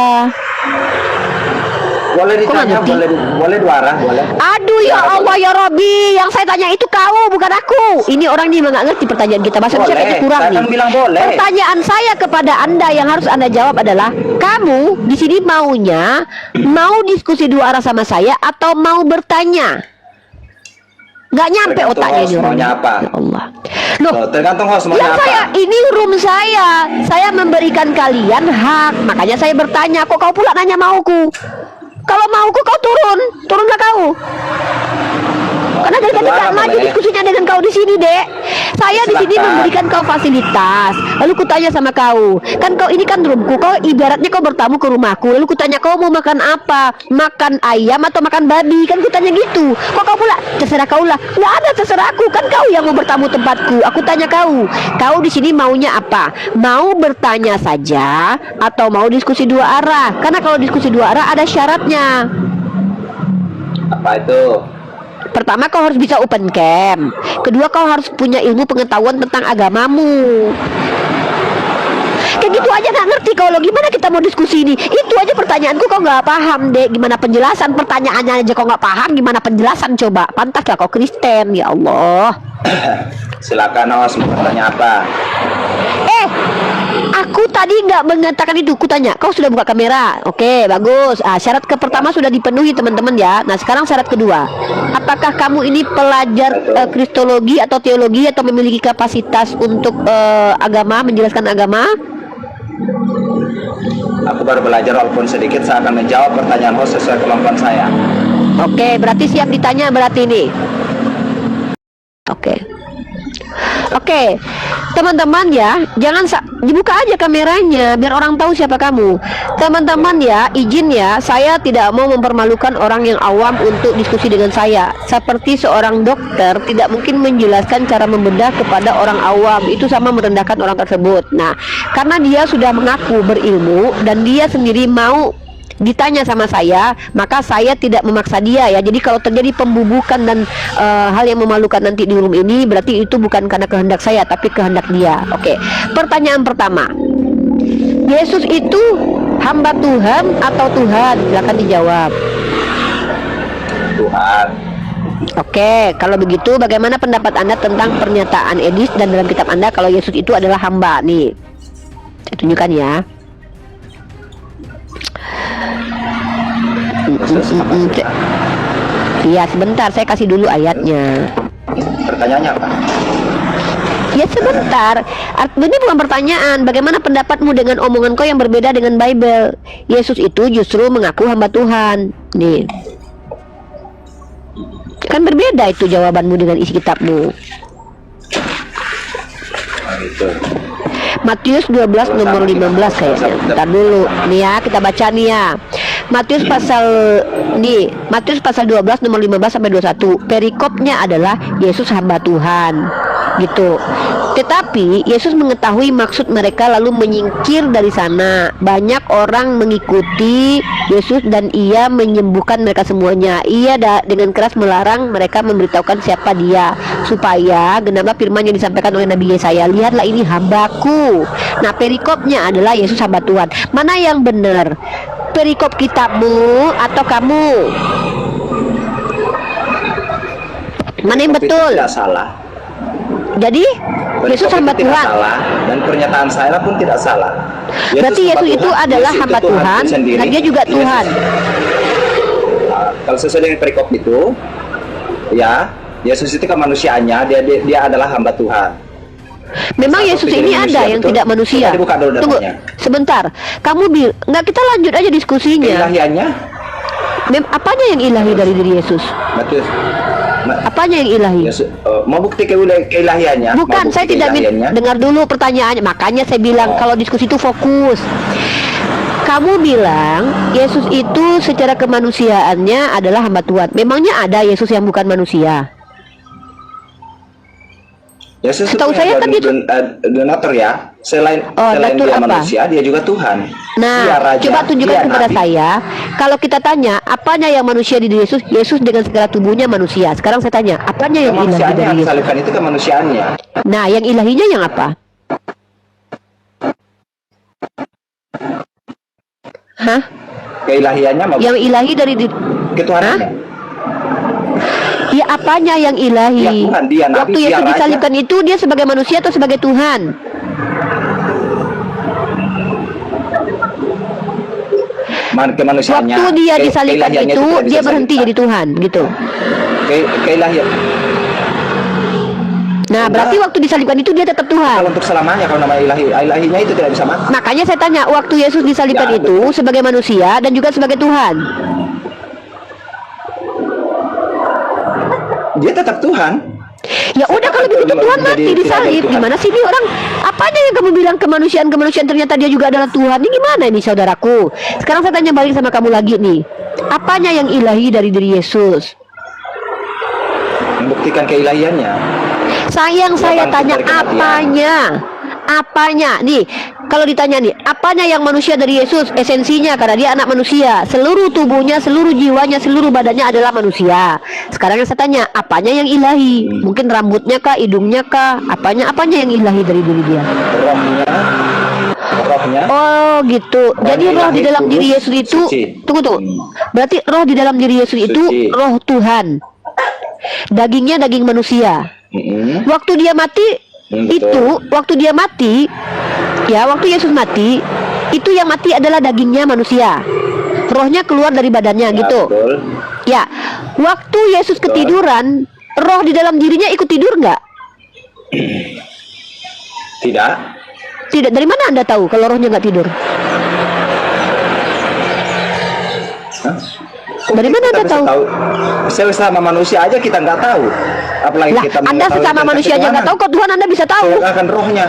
Boleh Kok nggak ditanya, ngerti? boleh 2 arah, boleh. Aduh ya Allah ya Robi, yang saya tanya itu kau bukan aku. Ini orang ini memang nggak ngerti pertanyaan kita. Bahasa Boleh, Indonesia kurang saya nih. kan bilang boleh. Pertanyaan saya kepada Anda yang harus Anda jawab adalah, kamu di sini maunya mau diskusi dua arah sama saya atau mau bertanya? Nggak nyampe Tergantung otaknya host ini orang. maunya apa. Ya Allah. Loh, tergantung host maunya Yang apa. saya, ini room saya. Saya memberikan kalian hak. Makanya saya bertanya, kok kau pula nanya mauku? Kalau mauku kau turunlah kau. Karena dari tadi Kedua tak arah maju boleh. diskusinya dengan kau di sini, Dek. Saya di sini Silakan. memberikan kau fasilitas. Lalu kutanya sama kau, kan kau ini kan roomku, kau ibaratnya kau bertamu ke rumahku. Lalu kutanya kau mau makan apa? Makan ayam atau makan babi? Kan kutanya gitu. Kok kau pula terserah kau lah. Nggak ada terserah aku, kan kau yang mau bertamu tempatku. Aku tanya kau di sini maunya apa? Mau bertanya saja atau mau diskusi dua arah? Karena kalau diskusi dua arah ada syaratnya. Apa itu? Pertama, kau harus bisa open camp. Kedua, kau harus punya ilmu pengetahuan tentang agamamu. Kayak gitu aja nggak ngerti kau lo. Gimana kita mau diskusi ini? Itu aja pertanyaanku kau nggak paham, Dek. Gimana penjelasan pertanyaannya aja kau nggak paham? Gimana penjelasan coba? Pantaslah kau Kristen, ya Allah. Silakan host mau bertanya apa? Aku tadi nggak mengatakan itu. Kutanya, kau sudah buka kamera? Oke, bagus. Syarat pertama sudah dipenuhi teman-teman ya. Nah, sekarang syarat kedua. Apakah kamu ini pelajar kristologi atau teologi atau memiliki kapasitas untuk agama, menjelaskan agama? Aku baru belajar walaupun sedikit. Saya akan menjawab pertanyaan host sesuai kemampuan saya. Oke, berarti siap ditanya berarti ini. Oke. Oke, Oke, teman-teman ya, jangan dibuka aja kameranya biar orang tahu siapa kamu. Teman-teman ya, izin ya, saya tidak mau mempermalukan orang yang awam untuk diskusi dengan saya. Seperti seorang dokter tidak mungkin menjelaskan cara membedah kepada orang awam, itu sama merendahkan orang tersebut. Nah, karena dia sudah mengaku berilmu dan dia sendiri mau ditanya sama saya, maka saya tidak memaksa dia ya. Jadi kalau terjadi pembubukan dan hal yang memalukan nanti di room ini, berarti itu bukan karena kehendak saya tapi kehendak dia. Oke, pertanyaan pertama, Yesus itu hamba Tuhan atau Tuhan? Silakan dijawab. Tuhan. Oke, kalau begitu bagaimana pendapat Anda tentang pernyataan Edis dan dalam kitab Anda kalau Yesus itu adalah hamba? Nih, saya tunjukkan ya. Iya, sebentar, saya kasih dulu ayatnya. Pertanyaannya apa? Ya sebentar, ini bukan pertanyaan. Bagaimana pendapatmu dengan omongan kau yang berbeda dengan Bible? Yesus itu justru mengaku hamba Tuhan. Nih, kan berbeda itu jawabanmu dengan isi kitabmu. Itu. Matius 12 nomor 15 kayaknya. Bentar dulu. Nih ya, kita baca nih ya. Matius pasal 12 nomor 15 sampai 21. Perikopnya adalah Yesus hamba Tuhan. Gitu. Tetapi Yesus mengetahui maksud mereka lalu menyingkir dari sana. Banyak orang mengikuti Yesus dan ia menyembuhkan mereka semuanya. Ia dengan keras melarang mereka memberitahukan siapa dia, supaya genaplah firman yang disampaikan oleh Nabi Yesaya. Lihatlah, ini hambaku. Nah, perikopnya adalah Yesus hamba Tuhan. Mana yang benar? Perikop kitabmu atau kamu? Mana yang betul? Tidak salah. Jadi Yesus hamba tidak Tuhan. salah, dan pernyataan saya pun tidak salah. Berarti Yesus itu Tuhan, adalah Yesus hamba itu Tuhan sendiri. dan dia juga Tuhan. Kalau sesuai dengan perikop itu, ya, Yesus itu kemanusiaannya, dia adalah hamba Tuhan. Memang Yesus ini ada yang betul? tidak manusia. Coba dibuka dulu Tunggu datanya. sebentar. Kamu nggak, kita lanjut aja diskusinya. Keilahiannya, Apanya yang ilahi dari diri Yesus? Matius. Apanya yang ilahi? Yesus, mau bukti keilahiannya? Bukan, saya tidak dengar dulu pertanyaannya. Makanya saya bilang kalau diskusi itu fokus. Kamu bilang Yesus itu secara kemanusiaannya adalah hamba Tuhan. memangnya ada Yesus yang bukan manusia? Yesus Setahu itu saya kan dia donatur ya. Selain donatur dia apa? manusia, dia juga Tuhan. Nah, Dia raja, coba tunjukkan dia kepada nabi. saya. Kalau kita tanya, apanya yang manusia di diri Yesus? Yesus dengan segala tubuhnya manusia. Sekarang saya tanya, apanya yang ilahi Kemanusiaannya dari yang Yesus? disalibkan itu kemanusiaannya. Nah, yang ilahinya yang apa? Hah? Keilahiannya mau Yang ilahi dari ketuhanannya. Ya, apanya yang ilahi? Ya, Tuhan, dia nabi, Waktu dia Yesus raja. disalibkan itu dia sebagai manusia atau sebagai Tuhan? Kemanusiaannya. Waktu dia disalibkan keilahiannya itu tidak bisa dia berhenti disalibkan. jadi Tuhan, gitu. Keilahian. Nah, berarti waktu disalibkan itu dia tetap Tuhan. Kalau untuk selamanya, kalau nama ilahinya itu tidak bisa mati. Makanya saya tanya, waktu Yesus disalibkan Ya, itu sebagai manusia dan juga sebagai Tuhan. Dia tetap Tuhan. Ya udah, kalau begitu Tuhan mati Jadi, disalib. tidak ada Tuhan. Gimana sih ini orang? Apanya yang kamu bilang kemanusiaan ternyata dia juga adalah Tuhan? Ini gimana ini saudaraku? Sekarang saya tanya balik sama kamu lagi nih. Apanya yang ilahi dari diri Yesus? Membuktikan keilahiannya. Sayang, saya Bangkit tanya dari kematian. apanya nih, kalau ditanya nih, apanya yang manusia dari Yesus? Esensinya, karena dia anak manusia, seluruh tubuhnya, seluruh jiwanya, seluruh badannya adalah manusia. Sekarang yang saya tanya, apanya yang ilahi? Mungkin rambutnya kah, hidungnya kah? Apanya yang ilahi dari diri dia? Rohnya. Oh gitu. Jadi roh di ilahi, dalam diri kudus, Yesus itu, suci. tunggu. Berarti roh di dalam diri Yesus itu Suci. roh Tuhan. Dagingnya daging manusia. Waktu dia mati itu, waktu dia mati, ya waktu Yesus mati, itu yang mati adalah dagingnya manusia. Rohnya keluar dari badannya gitu. Betul. Ya, waktu Yesus ketiduran, roh di dalam dirinya ikut tidur nggak? Tidak. Tidak. Dari mana Anda tahu kalau rohnya nggak tidur? Hah? Dari mana Kita Anda bisa tahu? Sesama manusia aja kita nggak tahu. Apalagi Lah, kita Anda mengetahui sesama tentang manusia aja nggak tahu, kok Tuhan Anda bisa tahu? akan rohnya.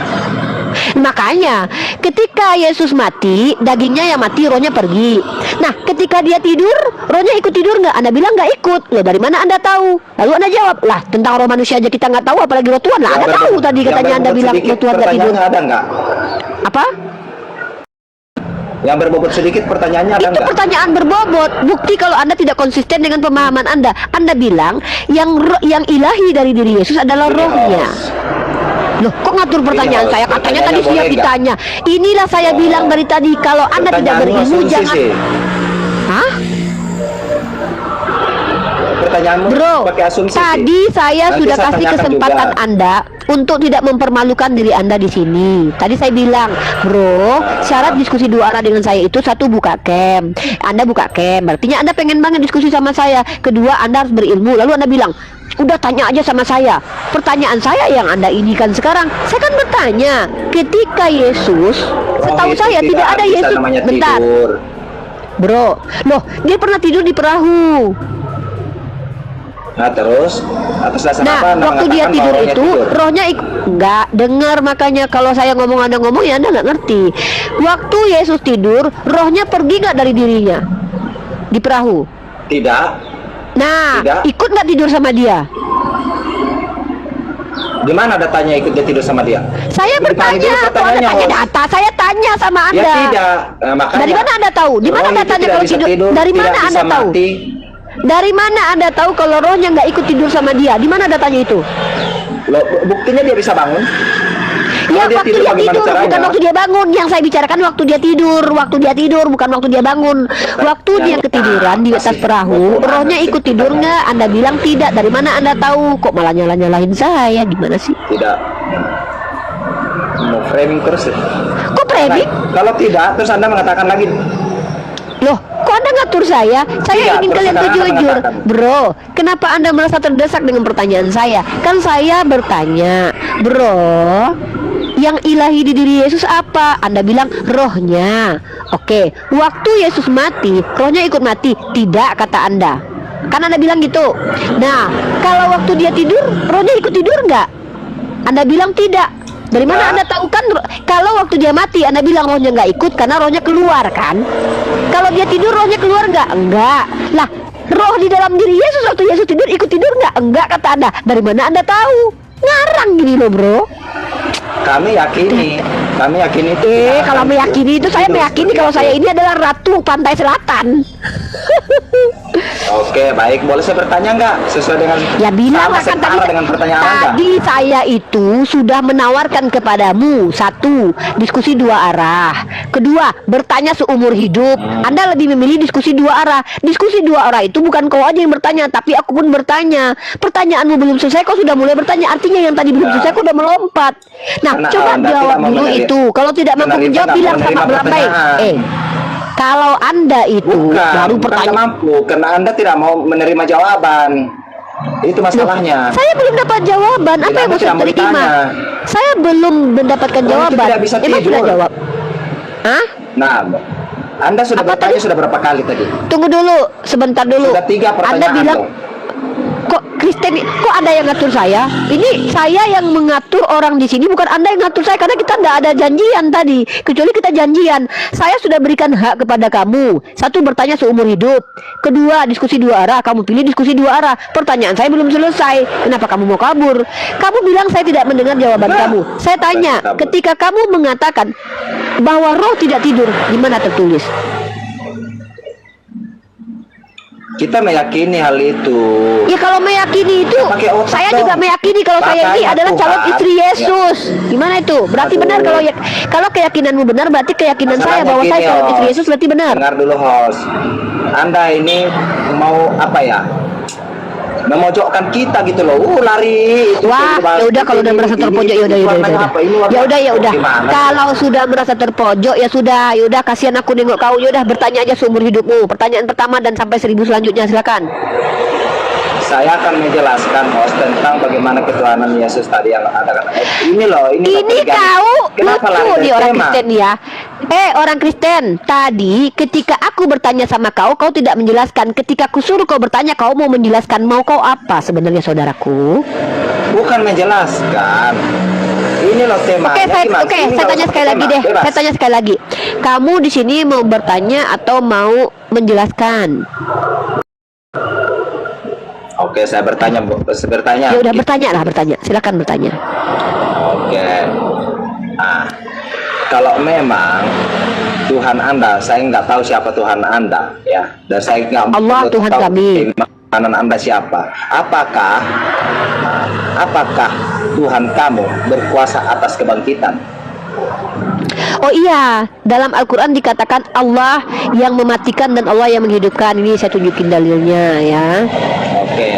Makanya ketika Yesus mati, dagingnya yang mati, rohnya pergi. Nah, ketika dia tidur, rohnya ikut tidur nggak? Anda bilang nggak ikut. Loh, dari mana Anda tahu? Lalu Anda jawab, lah tentang roh manusia aja kita nggak tahu, apalagi roh Tuhan. Lah, Anda tahu tadi katanya Anda bilang roh Tuhan nggak tidur. Ada nggak? Apa? Yang berbobot sedikit pertanyaannya ada Itu nggak? pertanyaan berbobot. Bukti kalau Anda tidak konsisten dengan pemahaman Anda. Anda bilang yang ilahi dari diri Yesus adalah Ini rohnya. host. Loh, kok ngatur pertanyaan Ini saya? host. Katanya tadi Pertanyaannya siap boleh nggak? ditanya. Inilah saya bilang dari tadi, kalau Anda tidak Pertanyaanmu berilmu asumsi jangan. sih. Hah? Pertanyaanmu Bro, pakai asumsi tadi sih. saya Nanti sudah saya kasih tanyakan kesempatan juga. Anda untuk tidak mempermalukan diri Anda di sini. Tadi saya bilang, bro, syarat diskusi dua arah dengan saya itu satu, buka cam. Anda buka cam, artinya Anda pengen banget diskusi sama saya. Kedua, Anda harus berilmu. Lalu Anda bilang, udah tanya aja sama saya. Pertanyaan saya yang Anda ini kan sekarang, saya kan bertanya, ketika Yesus, setahu itu saya tidak ada bisa Yesus. namanya Bentar, tidur. bro. Loh, dia pernah tidur di perahu. Nah terus atas dasar Nah, apa Anda waktu dia mengatakan tidur bahwa rohnya itu, rohnya nggak dengar, makanya kalau saya ngomong Anda ngomong ya Anda nggak ngerti. Waktu Yesus tidur, rohnya pergi nggak dari dirinya di perahu? Tidak. Nah, Tidak. ikut nggak tidur sama dia? Di mana datanya ikut dia tidur sama dia? Saya Dipahami bertanya, dulu kok Anda pertanyaannya, tanya host. data? Saya tanya sama Ya Anda. tidak. Nah, makanya Dari mana Anda tahu? Di mana roh itu datanya tidak kalau bisa tidur? Dari tidak mana bisa Anda tahu? mati. Dari mana Anda tahu kalau rohnya nggak ikut tidur sama dia? Di mana datanya itu? Loh, buktinya dia bisa bangun. Ya, Kalau waktu dia bagaimana tidur, caranya? bukan waktu dia bangun. Yang saya bicarakan waktu dia tidur, bukan waktu dia bangun. Waktu dia ketiduran di atas perahu, rohnya ikut tidur nggak? Anda bilang tidak. Dari mana Anda tahu? Kok malah nyalahin saya? Gimana sih? Tidak. Mau framing terus. Kok framing? Nah, kalau tidak, terus Anda mengatakan lagi. Loh, kok Anda ngatur saya? Saya Tidak, ingin terus kalian tuh sekarang Anda jujur. mengatakan. Bro, kenapa Anda merasa terdesak dengan pertanyaan saya? Kan saya bertanya, bro, yang ilahi di diri Yesus apa? Anda bilang rohnya. Oke, waktu Yesus mati, rohnya ikut mati? Tidak, kata Anda. Kan Anda bilang gitu. Nah, kalau waktu dia tidur, rohnya ikut tidur nggak? Anda bilang tidak. Dari mana Tidak. Anda tahu kan? Kalau waktu dia mati, Anda bilang rohnya nggak ikut karena rohnya keluar kan? Kalau dia tidur, rohnya keluar nggak? Enggak. Lah, roh di dalam diri Yesus waktu Yesus tidur ikut tidur nggak? Enggak, kata Anda. Dari mana Anda tahu? Ngarang gini loh, bro. Kami yakini itu. tidak Kalau akan meyakini itu saya tidur meyakini seperti kalau itu. saya ini adalah ratu pantai selatan. Oke, baik. Boleh saya bertanya nggak sesuai dengan Ya bilang sama kan tadi, setara dengan pertanyaan Anda? tadi saya itu sudah menawarkan kepadamu, satu, diskusi dua arah. Kedua, bertanya seumur hidup. Anda lebih memilih diskusi dua arah. Diskusi dua arah itu bukan kau aja yang bertanya, tapi aku pun bertanya. Pertanyaanmu belum selesai, kau sudah mulai bertanya. Artinya yang tadi belum Ya. selesai, kau udah melompat. Nah, Karena coba Anda jawab tidak mau dulu menerima- itu. Kalau tidak mampu menerima- menjawab, nggak bilang mau sama menerima belambai. pertanyaan. Kalau Anda itu baru Bukan pertanyaan. mampu, karena Anda tidak mau menerima jawaban. Itu masalahnya. Saya belum dapat jawaban. Apa Tidak, yang mau Anda saya tidak mau terima? ditanya. Saya belum mendapatkan Orang itu jawaban. tidak bisa Emang sudah tidur. jawab? Hah? Nah, Anda sudah Apa bertanya tadi? sudah berapa kali tadi? Tunggu dulu, sebentar dulu. Sudah 3 Anda pertanyaan bilang, loh. kok Kristen, kok Anda yang ngatur saya? Ini saya yang mengatur orang di sini, bukan Anda yang ngatur saya, karena kita tidak ada janjian tadi. Kecuali kita janjian. Saya sudah berikan hak kepada kamu. Satu, bertanya seumur hidup. Kedua, diskusi dua arah. Kamu pilih diskusi dua arah. Pertanyaan saya belum selesai. Kenapa kamu mau kabur? Kamu bilang saya tidak mendengar jawaban kamu. Saya tanya, ketika kamu mengatakan bahwa roh tidak tidur, di mana tertulis? Kita meyakini hal itu. Ya kalau meyakini itu, Pakai otak saya dong. juga meyakini kalau saya ini Makanya adalah calon Tuhan. istri Yesus. Gimana itu? Berarti Aduh. benar kalau keyakinanmu benar, berarti keyakinan saya Masalahnya bahwa saya gini, calon host. istri Yesus berarti benar. Dengar dulu, host. Anda ini mau apa ya? Memojokkan kita gitu loh. Lari itu. Wah, ya udah kalau udah merasa terpojok ya udah. Ya udah. Gimana? Kalau sudah merasa terpojok ya sudah, kasihan aku nengok kau. Ya udah, bertanya aja seumur hidupmu. Pertanyaan pertama dan sampai 1000 selanjutnya, silakan. Saya akan menjelaskan host tentang bagaimana ketuhanan Yesus tadi yang ada kata. Ini loh, Ini kau Kenapa lucu lari dari nih orang tema? Kristen ya. Orang Kristen, tadi ketika aku bertanya sama kau, kau tidak menjelaskan. Ketika aku suruh kau bertanya, kau mau menjelaskan. Mau kau apa sebenarnya, saudaraku? Bukan menjelaskan. Ini loh temanya. Oke, saya tanya sekali lagi deh. Bebas. Saya tanya sekali lagi. Kamu di sini mau bertanya atau mau menjelaskan? Oke, saya bertanya. Ya udah, bertanya lah, bertanya. Silakan bertanya. Oke. Nah, kalau memang Tuhan Anda, saya nggak tahu siapa Tuhan Anda, ya, dan saya nggak Allah perlu Tuhan tahu kami. keimanan Anda siapa. Apakah Tuhan kamu berkuasa atas kebangkitan? Oh iya, dalam Al-Quran dikatakan Allah yang mematikan dan Allah yang menghidupkan. Ini saya tunjukin dalilnya ya. Oke.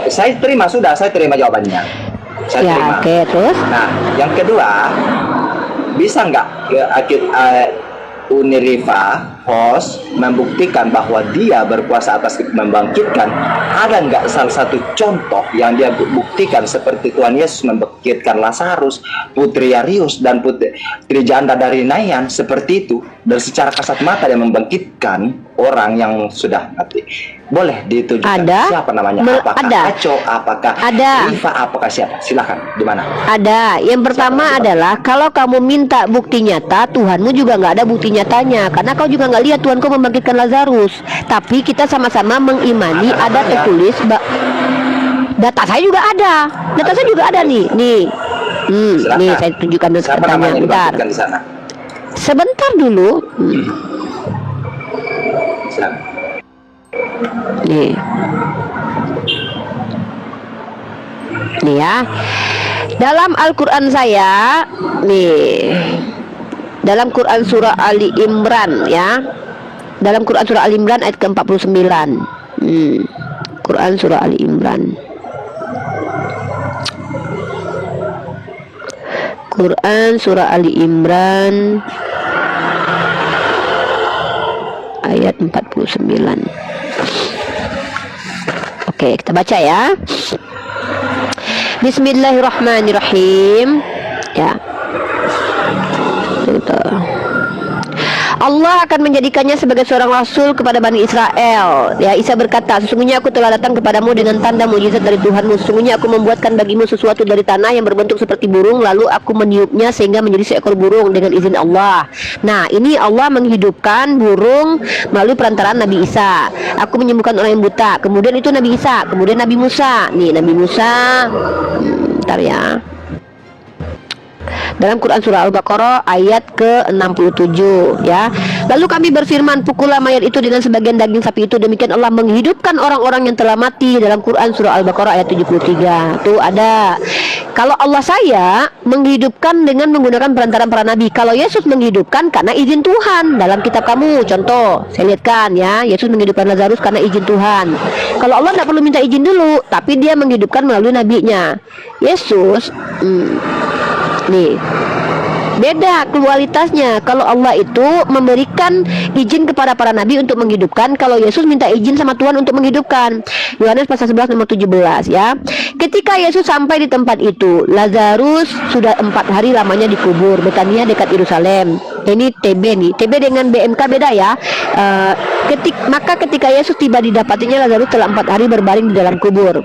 Saya terima, sudah saya terima jawabannya. Saya Ya, terima. oke, terus? Nah, yang kedua, bisa nggak Uniriva host membuktikan bahwa dia berkuasa atas membangkitkan? Ada nggak salah satu contoh yang dia buktikan seperti Tuhan Yesus membangkitkan Lazarus, putri Yarius, dan putri janda dari Nayan seperti itu, dan secara kasat mata dia membangkitkan orang yang sudah mati? Boleh ditunjukkan Ada. siapa namanya? Apakah Ada. Aco, apakah Ada. Riva, apakah siapa? Silakan, di mana? Ada. Yang pertama Siapa? adalah kalau kamu minta bukti nyata, Tuhanmu juga nggak ada bukti nyatanya, karena kau juga nggak lihat Tuhanku membangkitkan Lazarus. Tapi kita sama-sama mengimani ada namanya. tertulis. Data saya juga ada. Data saya juga ada nih. Silakan. Nih saya tunjukkan dulu Siapa datanya. namanya Bentar. dibangkitkan di sana? Sebentar dulu. Silakan. Nih. Nih ya. Dalam Al-Quran saya, nih. Dalam Quran surah Ali Imran ya. Dalam Quran surah Ali Imran ayat ke-49. Quran surah Ali Imran. Quran surah Ali Imran ayat 49. Oke, kita baca ya. Bismillahirrahmanirrahim. Ya. Allah akan menjadikannya sebagai seorang rasul kepada Bani Israel. Ya, Isa berkata, sesungguhnya aku telah datang kepadamu dengan tanda mujizat dari Tuhanmu. Sesungguhnya aku membuatkan bagimu sesuatu dari tanah yang berbentuk seperti burung, lalu aku meniupnya sehingga menjadi seekor burung dengan izin Allah. Nah, ini Allah menghidupkan burung melalui perantaraan Nabi Isa. Aku menyembuhkan orang yang buta. Kemudian itu Nabi Isa, kemudian Nabi Musa. Nih, Nabi Musa. Bentar ya. Dalam Quran surah Al-Baqarah ayat ke-67 ya. Lalu kami berfirman, pukullah mayat itu dengan sebagian daging sapi itu, demikian Allah menghidupkan orang-orang yang telah mati. Dalam Quran surah Al-Baqarah ayat 73. Tuh ada. Kalau Allah saya menghidupkan dengan menggunakan perantaraan para nabi. Kalau Yesus menghidupkan karena izin Tuhan. Dalam kitab kamu, contoh, saya lihatkan ya, Yesus menghidupkan Lazarus karena izin Tuhan. Kalau Allah tidak perlu minta izin dulu, tapi dia menghidupkan melalui nabinya. Yesus nih, beda kualitasnya. Kalau Allah itu memberikan izin kepada para nabi untuk menghidupkan, kalau Yesus minta izin sama Tuhan untuk menghidupkan. Yohanes pasal 11 nomor 17 ya. Ketika Yesus sampai di tempat itu, Lazarus sudah 4 hari lamanya dikubur. Betania dekat Yerusalem. Ini TB nih. TB dengan BMK beda ya. Maka ketika Yesus tiba, didapatinya Lazarus telah 4 hari berbaring di dalam kubur.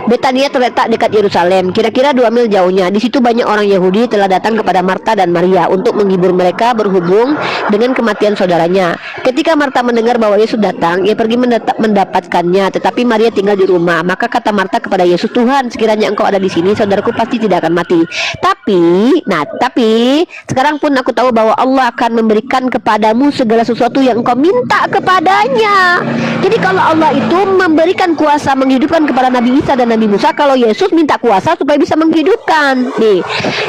Betania terletak dekat Yerusalem, kira-kira 2 mil jauhnya. Di situ banyak orang Yahudi telah datang kepada Marta dan Maria untuk menghibur mereka berhubung dengan kematian saudaranya. Ketika Marta mendengar bahwa Yesus datang, ia pergi mendapatkannya, tetapi Maria tinggal di rumah. Maka kata Marta kepada Yesus, Tuhan, sekiranya engkau ada di sini, saudaraku pasti tidak akan mati. Tapi sekarang pun aku tahu bahwa Allah akan memberikan kepadamu segala sesuatu yang engkau minta kepadanya. Jadi kalau Allah itu memberikan kuasa menghidupkan kepada Nabi Isa dan Nabi Musa, kalau Yesus minta kuasa supaya bisa menghidupkan. Nih,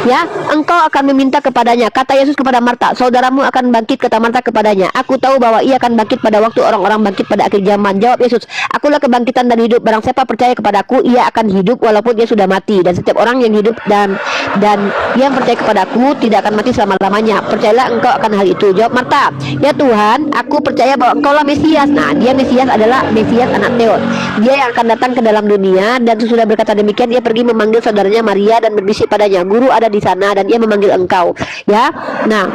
ya, engkau akan meminta kepadanya. Kata Yesus kepada Marta, saudaramu akan bangkit. Kata Marta kepadanya, aku tahu bahwa ia akan bangkit pada waktu orang-orang bangkit pada akhir zaman. Jawab Yesus, akulah kebangkitan dan hidup. Barang siapa percaya kepadaku, ia akan hidup walaupun dia sudah mati. Dan setiap orang yang hidup dan yang percaya kepadaku tidak akan mati selama-lamanya. percayalah engkau akan hal itu. Jawab Marta, ya Tuhan, aku percaya bahwa engkau lah Mesias. Nah, dia Mesias adalah Mesias anak Theos. Dia yang akan datang ke dalam dunia. Dan sesudah berkata demikian, ia pergi memanggil saudaranya Maria dan berbisik padanya, guru ada di sana dan ia memanggil engkau. Ya, nah,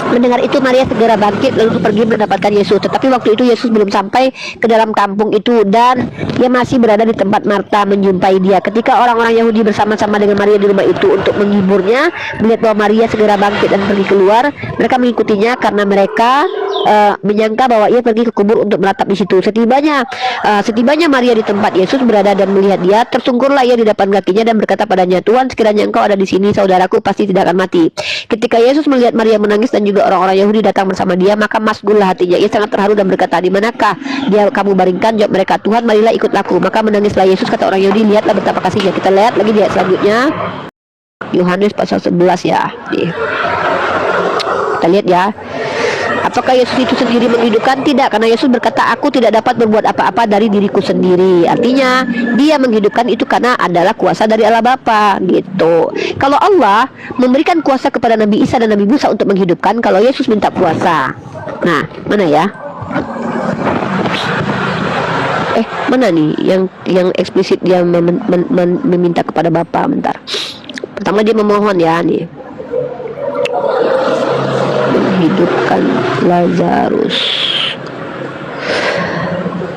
mendengar itu Maria segera bangkit lalu pergi mendapatkan Yesus. Tetapi waktu itu Yesus belum sampai ke dalam kampung itu dan ia masih berada di tempat Marta menjumpai dia. Ketika orang-orang Yahudi bersama-sama dengan Maria di rumah itu untuk menghiburnya, melihat bahwa Maria segera bangkit dan pergi keluar, mereka mengikutinya karena mereka menyangka bahwa ia pergi ke kubur untuk meratap di situ. Setibanya Maria di tempat Yesus berada dan melihat dia, tersungkurlah ia di depan kakinya dan berkata padanya, Tuhan, sekiranya engkau ada di sini, saudaraku pasti tidak akan mati. Ketika Yesus melihat Maria menangis dan juga orang-orang Yahudi datang bersama dia, maka masgullah hatinya. Ia sangat terharu dan berkata, di manakah dia kamu baringkan? Jawab mereka, Tuhan, marilah ikut aku. Maka menangislah Yesus. Kata orang Yahudi, lihatlah betapa kasihnya. Kita lihat lagi di ayat selanjutnya, Yohanes pasal 11 ya. Nih. Kita lihat ya. Apakah Yesus itu sendiri menghidupkan? Tidak, karena Yesus berkata, aku tidak dapat berbuat apa-apa dari diriku sendiri. Artinya dia menghidupkan itu karena adalah kuasa dari Allah Bapa gitu. Kalau Allah memberikan kuasa kepada Nabi Isa dan Nabi Musa untuk menghidupkan, kalau Yesus minta kuasa, nah mana ya? Mana nih yang eksplisit dia meminta kepada Bapa? Bentar. Pertama dia memohon ya nih, menghidupkan Lazarus.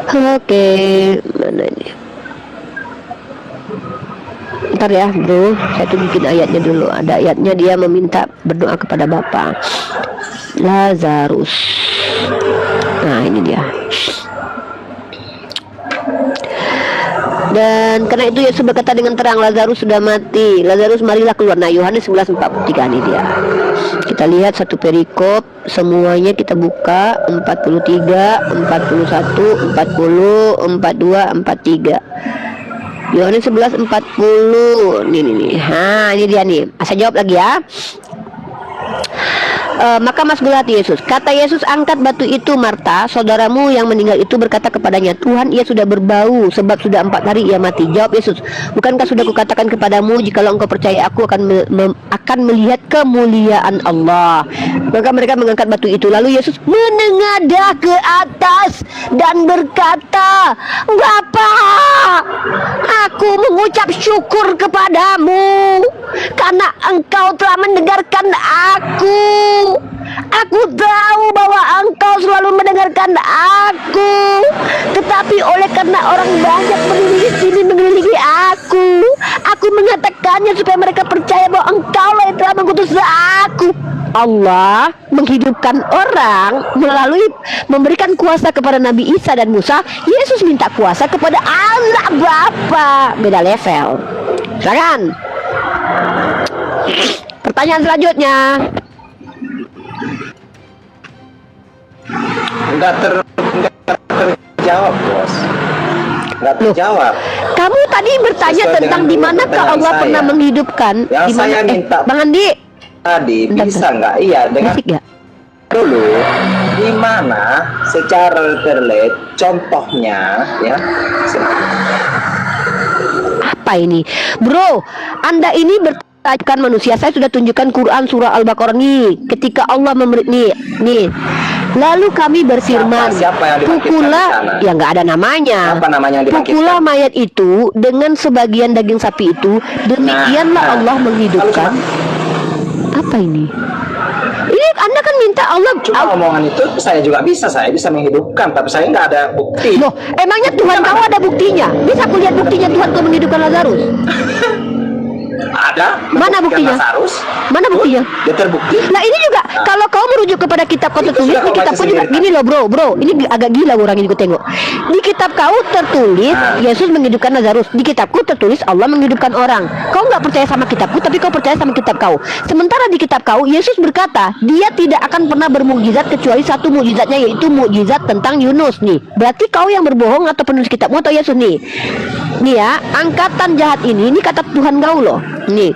Oke, mana ini? Bentar ya bro, saya tunjukin ayatnya dulu. Ada ayatnya, dia meminta berdoa kepada Bapa. Lazarus. Nah ini dia. Dan karena itu Yesus berkata dengan terang, Lazarus sudah mati. Lazarus, marilah keluar. Nah, Yohanes 11:43 ini dia. Kita lihat satu perikop, semuanya kita buka, 43, 41, 40, 42, 43. Yohanes 11:40. Nih. Nah, ini dia nih. Saya jawab lagi ya. Maka masgullah hati Yesus. Kata Yesus, angkat batu itu Marta, saudaramu yang meninggal itu berkata kepadanya, Tuhan, ia sudah berbau sebab sudah 4 hari ia mati. Jawab Yesus, bukankah sudah kukatakan kepadamu, jikalau engkau percaya aku akan melihat kemuliaan Allah. Maka mereka mengangkat batu itu. Lalu Yesus menengadah ke atas dan berkata, Bapa, aku mengucap syukur kepadamu karena engkau telah mendengarkan aku. Aku tahu bahwa engkau selalu mendengarkan aku, tetapi oleh karena orang banyak mengelilingi aku mengatakannya supaya mereka percaya bahwa engkau lah yang telah mengutus aku. Allah menghidupkan orang melalui memberikan kuasa kepada Nabi Isa dan Musa. Yesus minta kuasa kepada Allah Bapa. Beda level. Silakan. Pertanyaan selanjutnya. Enggak terjawab, Bos. Enggak terjawab. Kamu tadi bertanya Sesuai tentang dengan di manakah pertanyaan Allah saya. pernah menghidupkan? Yang Di mana? saya minta Bang Andi, tadi bisa nggak? Iya, dengan musik ya? dulu di mana secara terlihat contohnya ya. Apa ini? Bro, Anda ini bertajukan manusia. Saya sudah tunjukkan Quran surah Al-Baqarah nih. Ketika Allah memberi nih. Lalu kami berfirman, Siapa yang dibangkitkan pukulah, di sana? ya nggak ada namanya. Apa namanya yang dibangkitkan? Pukulah mayat itu dengan sebagian daging sapi itu. Demikianlah Allah menghidupkan. Apa ini? Ini Anda kan minta Allah. Cuma omongan itu saya juga bisa, saya bisa menghidupkan, tapi saya nggak ada bukti. Loh, emangnya Tuhan kau ada buktinya? Bisa aku lihat buktinya Tuhan kau menghidupkan Lazarus? Ada? Mana buktinya? Lazarus? Mana buktinya? Dia terbukti. Nah ini juga kalau kau merujuk kepada kitab kau Itu tertulis, sudah di kau kitab baca kau juga sendiri, gini loh bro, ini agak gila orang ini ku tengok. Di kitab kau tertulis Yesus menghidupkan Lazarus, di kitabku tertulis Allah menghidupkan orang. Kau nggak percaya sama kitabku, tapi kau percaya sama kitab kau. Sementara di kitab kau Yesus berkata dia tidak akan pernah bermukjizat kecuali satu mukjizatnya, yaitu mukjizat tentang Yunus nih. Berarti kau yang berbohong atau penulis kitabmu atau Yesus nih? Nih ya, angkatan jahat ini kata Tuhan kau loh. Nih.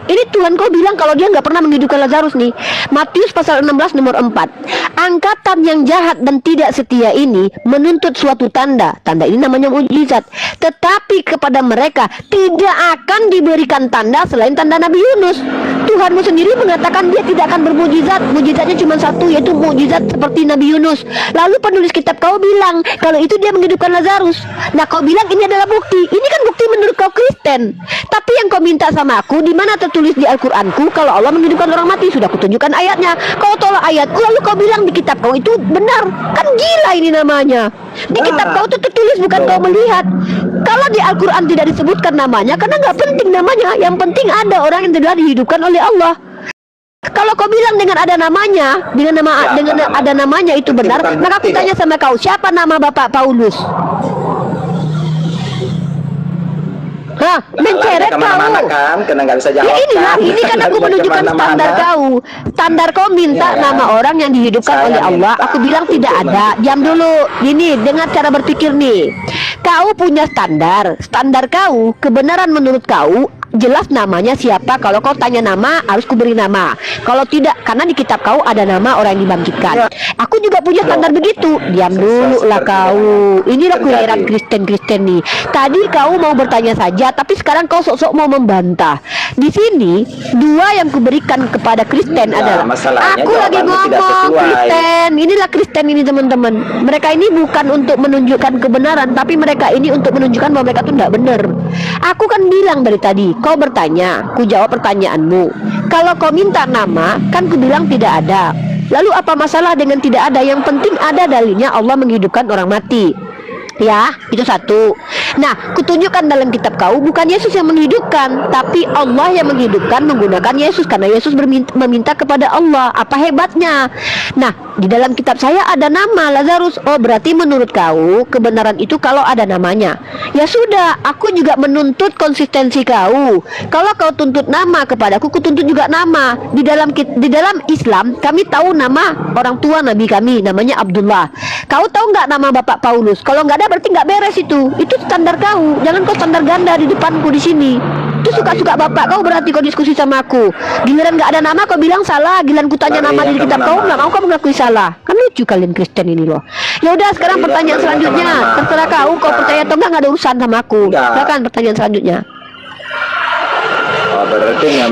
Ini Tuhan kau bilang kalau dia nggak pernah menghidupkan Lazarus nih. Matius pasal 16 nomor 4. angkatan yang jahat dan tidak setia ini menuntut suatu tanda. Tanda ini namanya mukjizat. Tetapi kepada mereka tidak akan diberikan tanda selain tanda Nabi Yunus. Tuhanmu sendiri mengatakan dia tidak akan bermukjizat. Mukjizatnya cuma satu, yaitu mukjizat seperti Nabi Yunus. Lalu penulis kitab kau bilang kalau itu dia menghidupkan Lazarus. Nah, kau bilang ini adalah bukti. Ini kan bukti menurut kau Kristen. Tapi yang kau minta sama aku, di mana tertulis di Al-Qur'anku kalau Allah menghidupkan orang mati? Sudah kutunjukkan ayatnya. Kau tolak ayatku, lalu kau bilang di kitab kau itu benar. Kan gila ini namanya. Di kitab kau itu tertulis, bukan kau melihat. Kalau di Al-Qur'an tidak disebutkan namanya, karena nggak penting namanya. Yang penting ada orang yang telah dihidupkan oleh Allah. Kalau kau bilang dengan ada namanya, dengan ada namanya itu benar, maka aku tanya sama kau, siapa nama Bapak Paulus? Hah, menceret kau. Kan, karena nggak bisa jawab. Ya ini kan aku menunjukkan standar kau. Standar kau minta nama orang yang dihidupkan oleh Allah. Aku bilang tidak ada. Diam dulu. Gini, dengan cara berpikir nih. Kau punya standar. Standar kau, kebenaran menurut kau jelas namanya siapa. Kalau kau tanya nama, harus kuberi nama. Kalau tidak, karena di kitab kau ada nama orang yang dibangkitkan. Aku juga punya standar begitu. Diam dulu lah kau. Inilah kelahiran Kristen nih. Tadi kau mau bertanya saja, tapi sekarang kau sok-sok mau membantah. Di sini dua yang kuberikan kepada Kristen adalah aku lagi ngomong Kristen. Inilah Kristen ini teman-teman. Mereka ini bukan untuk menunjukkan kebenaran, tapi mereka ini untuk menunjukkan bahwa mereka itu tidak benar. Aku kan bilang dari tadi, kau bertanya, ku jawab pertanyaanmu. Kalau kau minta nama, kan ku bilang tidak ada. Lalu apa masalah dengan tidak ada? Yang penting ada dalilnya Allah menghidupkan orang mati. Ya, itu satu. Nah, kutunjukkan dalam kitab kau bukan Yesus yang menghidupkan, tapi Allah yang menghidupkan menggunakan Yesus, karena Yesus meminta kepada Allah. Apa hebatnya? Nah, di dalam kitab saya ada nama Lazarus. Oh, berarti menurut kau kebenaran itu kalau ada namanya. Ya sudah, aku juga menuntut konsistensi kau. Kalau kau tuntut nama kepadaku, ku tuntut juga nama. Di dalam Islam kami tahu nama orang tua Nabi kami, namanya Abdullah. Kau tahu nggak nama Bapak Paulus? Kalau nggak ada berarti nggak beres itu. Itu standar kau. Jangan kau standar ganda di depanku di sini. Itu suka-suka bapak kau berarti kau diskusi sama aku. Giliran nggak ada nama kau bilang salah. Giliran ku tanya nama di kitab kau nggak mau kau mengakui salah. Kan lucu kalian Kristen ini loh. Ya udah sekarang pertanyaan selanjutnya. Terserah kau percaya atau nggak ada urusan sama aku. Silakan pertanyaan selanjutnya.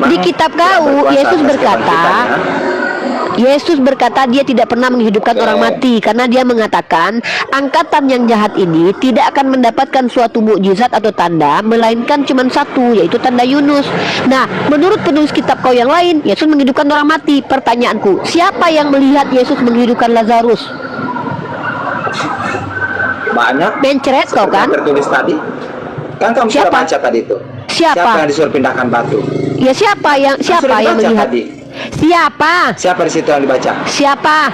Di kitab kau Yesus berkata dia tidak pernah menghidupkan orang mati, karena dia mengatakan angkatan yang jahat ini tidak akan mendapatkan suatu mukjizat atau tanda, melainkan cuma satu, yaitu tanda Yunus. Nah, menurut penulis kitab kau yang lain, Yesus menghidupkan orang mati. Pertanyaanku, siapa yang melihat Yesus menghidupkan Lazarus? Banyak. Mencret kau kan? Tertulis tadi. Kan kamu sudah baca tadi itu. Siapa yang disuruh pindahkan batu? Ya siapa yang melihat? Tadi. Siapa di situ yang dibaca? Siapa?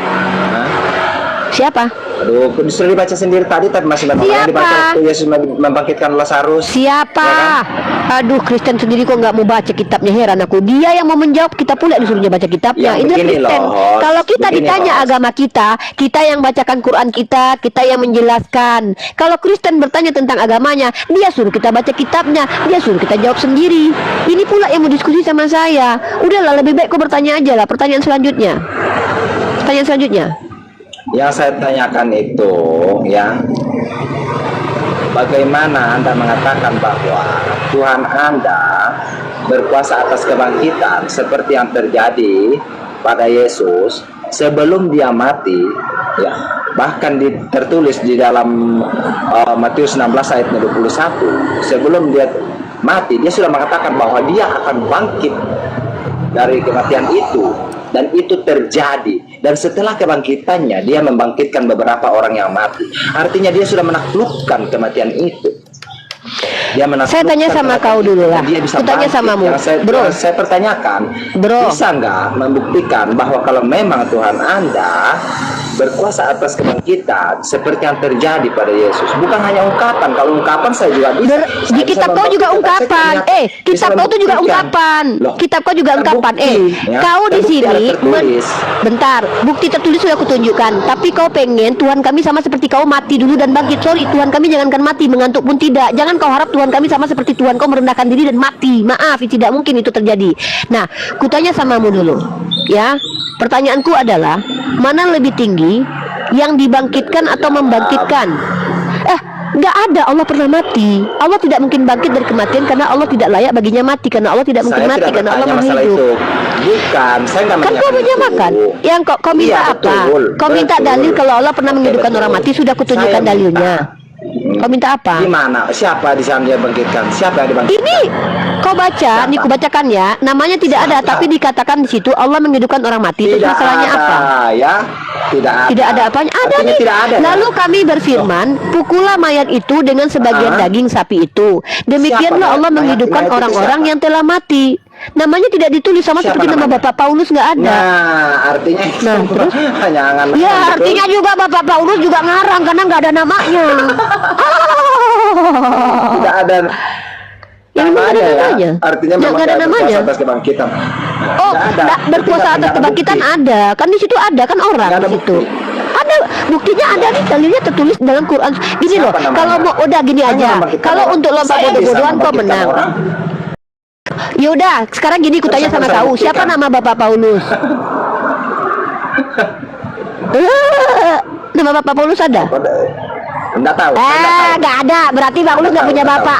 Aduh, disuruh dibaca sendiri tadi, tapi masih banyak yang dibaca waktu Yesus membangkitkan Lazarus. Siapa? Ya kan? Aduh, Kristen sendiri kok nggak mau baca kitabnya, heran aku. Dia yang mau menjawab, kita pula disuruhnya baca kitabnya. Ini Kristen. Kalau kita ditanya agama kita yang bacakan Quran kita yang menjelaskan. Kalau Kristen bertanya tentang agamanya, dia suruh kita baca kitabnya, dia suruh kita jawab sendiri. Ini pula yang mau diskusi sama saya. Udahlah, lebih baik kau bertanya aja lah. Pertanyaan selanjutnya. Yang saya tanyakan itu, ya, bagaimana Anda mengatakan bahwa Tuhan Anda berkuasa atas kebangkitan seperti yang terjadi pada Yesus sebelum dia mati, ya, bahkan tertulis di dalam Matius 16 ayat 21, sebelum dia mati dia sudah mengatakan bahwa dia akan bangkit dari kematian itu. Dan itu terjadi. Dan setelah kebangkitannya, dia membangkitkan beberapa orang yang mati. Artinya dia sudah menaklukkan kematian itu. Saya tanya sama kau dulu lah. Aku tanya samamu, bro. Saya pertanyakan, bisa nggak membuktikan bahwa kalau memang Tuhan Anda berkuasa atas kebangkitan seperti yang terjadi pada Yesus. Bukan hanya ungkapan. Kalau ungkapan saya juga bisa. Di kitab kau juga ungkapan. Kitab kau itu juga ungkapan. Kitab kau juga ungkapan. Kau di sini bentar, bukti tertulis sudah kutunjukkan. Tapi kau pengen Tuhan kami sama seperti kau mati dulu dan bangkit. Sorry, Tuhan kami jangankan mati, mengantuk pun tidak. Jangan kau harap Tuhan kami sama seperti Tuhan kau merendahkan diri dan mati. Maaf, tidak mungkin itu terjadi. Nah, kutanya samamu dulu, ya. Pertanyaanku adalah, mana lebih tinggi, yang dibangkitkan atau membangkitkan? Nggak ada, Allah pernah mati. Allah tidak mungkin bangkit dari kematian karena Allah tidak layak baginya mati, karena Allah tidak mungkin mati karena Allah maha hidup. Bukan, saya nggak Kan kau menyamakan. Yang kau minta Iya, apa? betul, Kau minta betul. dalil kalau Allah pernah menghidupkan Betul. orang mati, sudah kutunjukkan Saya dalilnya. Kau minta apa? Gimana? Siapa di sana dia bangkitkan? Siapa yang dibangkitkan? Ini kau baca, nih ku bacakan ya. Namanya tidak ada, tapi dikatakan di situ Allah menghidupkan orang mati. Itu Tidak masalahnya ada, apa? ya? Tidak ada. Tidak ada apanya? Ada Artinya nih. tidak ada. Lalu kami berfirman, pukullah mayat itu dengan sebagian daging sapi itu. Demikianlah Siapa Allah mayat? menghidupkan Mayat itu orang-orang siapa? yang telah mati. Namanya tidak ditulis sama Siapa seperti nama namanya? Bapak Paulus, nggak ada. Nah, artinya itu Nah, terus? hanya angan. Ya, artinya juga Bapak Paulus juga ngarang karena nggak ada namanya. tidak ada. Yang nggak ada namanya. Artinya Yang memang nggak ada tidak namanya. berkuasa atas kebangkitan. Oh, Nggak ada. nggak berkuasa Tidak atas ada kebangkitan bukti. ada. Kan di situ ada kan orang Nggak ada di situ. bukti. Ada buktinya, ada nih, dalilnya tertulis dalam Quran. Gini Siapa loh, namanya? kalau mau udah gini Hanya aja. membangkitkan Kalau orang. untuk lomba Saya bisa bodoh-bodohan kau membangkitkan menang. orang. Yaudah, sekarang gini kutanya Terus sama saya kau, buktikan. siapa nama Bapak Paulus? Nama Bapak Paulus ada? Enggak tahu. saya nggak tahu. Nggak ada. Berarti Bapak Paulus nggak Nggak punya tahu, bapak.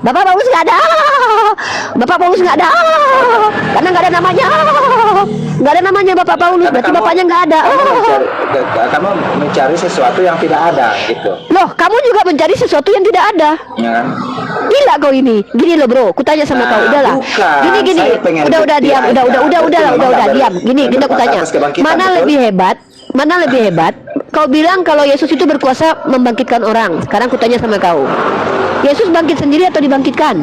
Bapak Paulus nggak ada. Bapak Paulus nggak ada. Karena nggak ada namanya. Nggak ada namanya Bapak Paulus. Karena Berarti kamu- bapaknya nggak ada. Kamu mencari sesuatu yang tidak ada gitu. Loh, kamu juga mencari sesuatu yang tidak ada. Ya kan? Gila kau ini. Gini loh bro, kutanya sama Nah, kau. Udahlah. bukan. Gini. Saya pengen Udah bukti diam. aja. Udah diam. Gini, kita berkuasa kutanya. atas kebangkitan, Mana betul? lebih hebat? Mana lebih hebat? Kau bilang kalau Yesus itu berkuasa membangkitkan orang. Sekarang kutanya sama kau. Yesus bangkit sendiri atau dibangkitkan?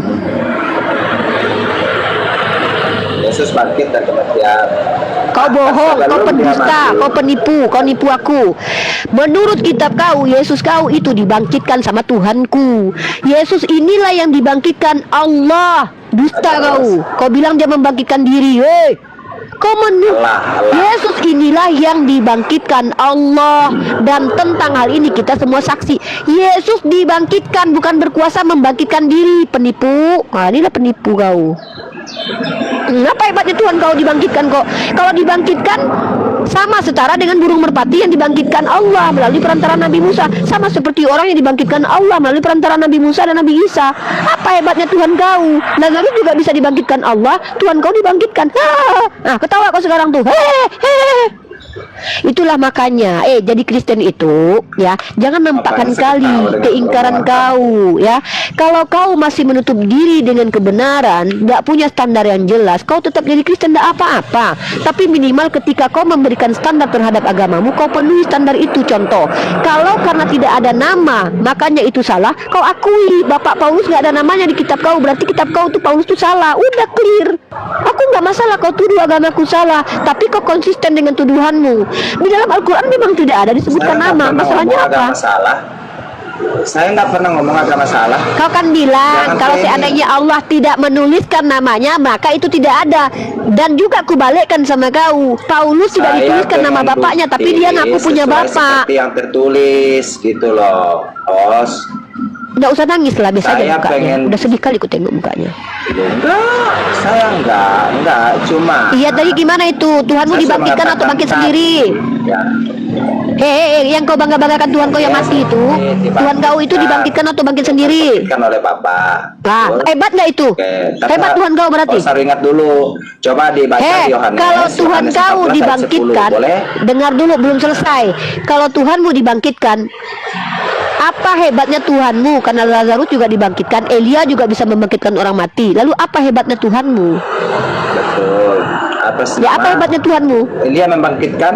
Yesus bangkit dari kematian. Kau bohong, Lalu kau dia pendusta, mati. kau penipu, kau nipu aku. Menurut kitab kau, Yesus kau itu dibangkitkan sama Tuhanku. Yesus inilah yang dibangkitkan Allah. Dusta kau. Kau bilang dia membangkitkan diri. Hei, kau Allah. Yesus inilah yang dibangkitkan Allah. Dan tentang hal ini kita semua saksi. Yesus dibangkitkan, bukan berkuasa membangkitkan diri. Penipu. Inilah penipu kau. Apa hebatnya Tuhan kau dibangkitkan kok? Kalau dibangkitkan sama setara dengan burung merpati yang dibangkitkan Allah melalui perantara Nabi Musa. Sama seperti orang yang dibangkitkan Allah melalui perantara Nabi Musa dan Nabi Isa. Apa hebatnya Tuhan kau? Lalu juga bisa dibangkitkan Allah, Tuhan kau dibangkitkan. Nah, ketawa kau sekarang tuh. Itulah makanya jadi Kristen itu ya, jangan nampakkan Apaan kali seketawa dengan keingkaran omongan kau ya. Kalau kau masih menutup diri dengan kebenaran, nggak punya standar yang jelas, kau tetap jadi Kristen tidak apa-apa. Tapi minimal ketika kau memberikan standar terhadap agamamu, kau penuhi standar itu. Contoh, kalau karena tidak ada nama makanya itu salah, kau akui Bapak Paulus nggak ada namanya di kitab kau, berarti kitab kau tuh Paulus tuh salah. Udah clear. Aku nggak masalah kau tuduh agamaku salah, tapi kau konsisten dengan tuduhanmu. Di dalam Al-Quran memang tidak ada disebutkan Saya nggak nama. pernah Masalahnya ngomong apa? agama salah. Saya nggak pernah ngomong agama salah. Kau kan bilang Jangan kalau framing. seandainya Allah tidak menuliskan namanya maka itu tidak ada. Dan juga aku balikkan sama kau, Paulus tidak Saya dituliskan nama pengen bapaknya, tapi bukti dia ngaku punya sesuai bapak. seperti yang tertulis gitu loh. Os. Nggak usah nangis lah, biasa aja Saya mukanya. pengen- Udah sedih kali aku tengok mukanya. Enggak, saya enggak, cuma Iya tadi gimana itu? Tuhanmu saya dibangkitkan atau mengatakan bangkit tadi, sendiri? ya. Yang kau bangga-banggakan Tuhan kau yang mati itu, Tuhan kau itu dibangkitkan atau bangkit sendiri? Dibangkitkan oleh Bapak. Nah, Betul? hebat nggak itu? Oke, Hebat Tuhan kau berarti. Harus ingat dulu. Coba dibaca Yohanes. Kalau Tuhan Yohanes kau 14 ayat dibangkitkan, 10, boleh? dengar dulu belum selesai. Kalau Tuhanmu dibangkitkan, apa hebatnya Tuhanmu? Karena Lazarus juga dibangkitkan, Elia juga bisa membangkitkan orang mati. Lalu apa hebatnya Tuhanmu? Betul. Atas Ya apa nama hebatnya Tuhanmu? Elia membangkitkan.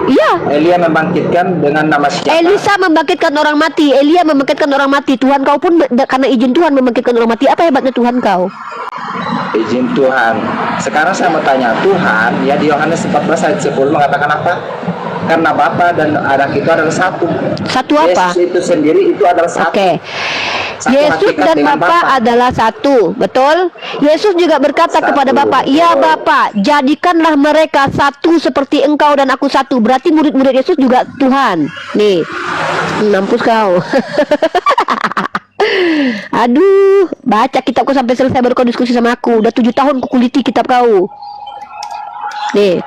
Iya. Elia membangkitkan dengan nama siapa? Elisa membangkitkan orang mati, Elia membangkitkan orang mati. Tuhan kau pun karena izin Tuhan membangkitkan orang mati. Apa hebatnya Tuhan kau? Izin Tuhan. Sekarang saya mau tanya, Tuhan ya di Yohanes 14 ayat 10 mengatakan apa? Karena Bapa dan anak itu adalah satu. Satu apa? Yesus itu sendiri itu adalah satu. Oke. Satu Yesus hakikat dan dengan Bapa adalah satu, betul? Yesus juga berkata Satu, kepada Bapa, "Ya betul. Bapa, jadikanlah mereka satu seperti Engkau dan aku satu." Berarti murid-murid Yesus juga Tuhan. Nih, mampus kau. Aduh, baca kitab kau sampai selesai baru kau diskusi sama aku. Udah 7 tahun ku kuliti kitab kau. Nih,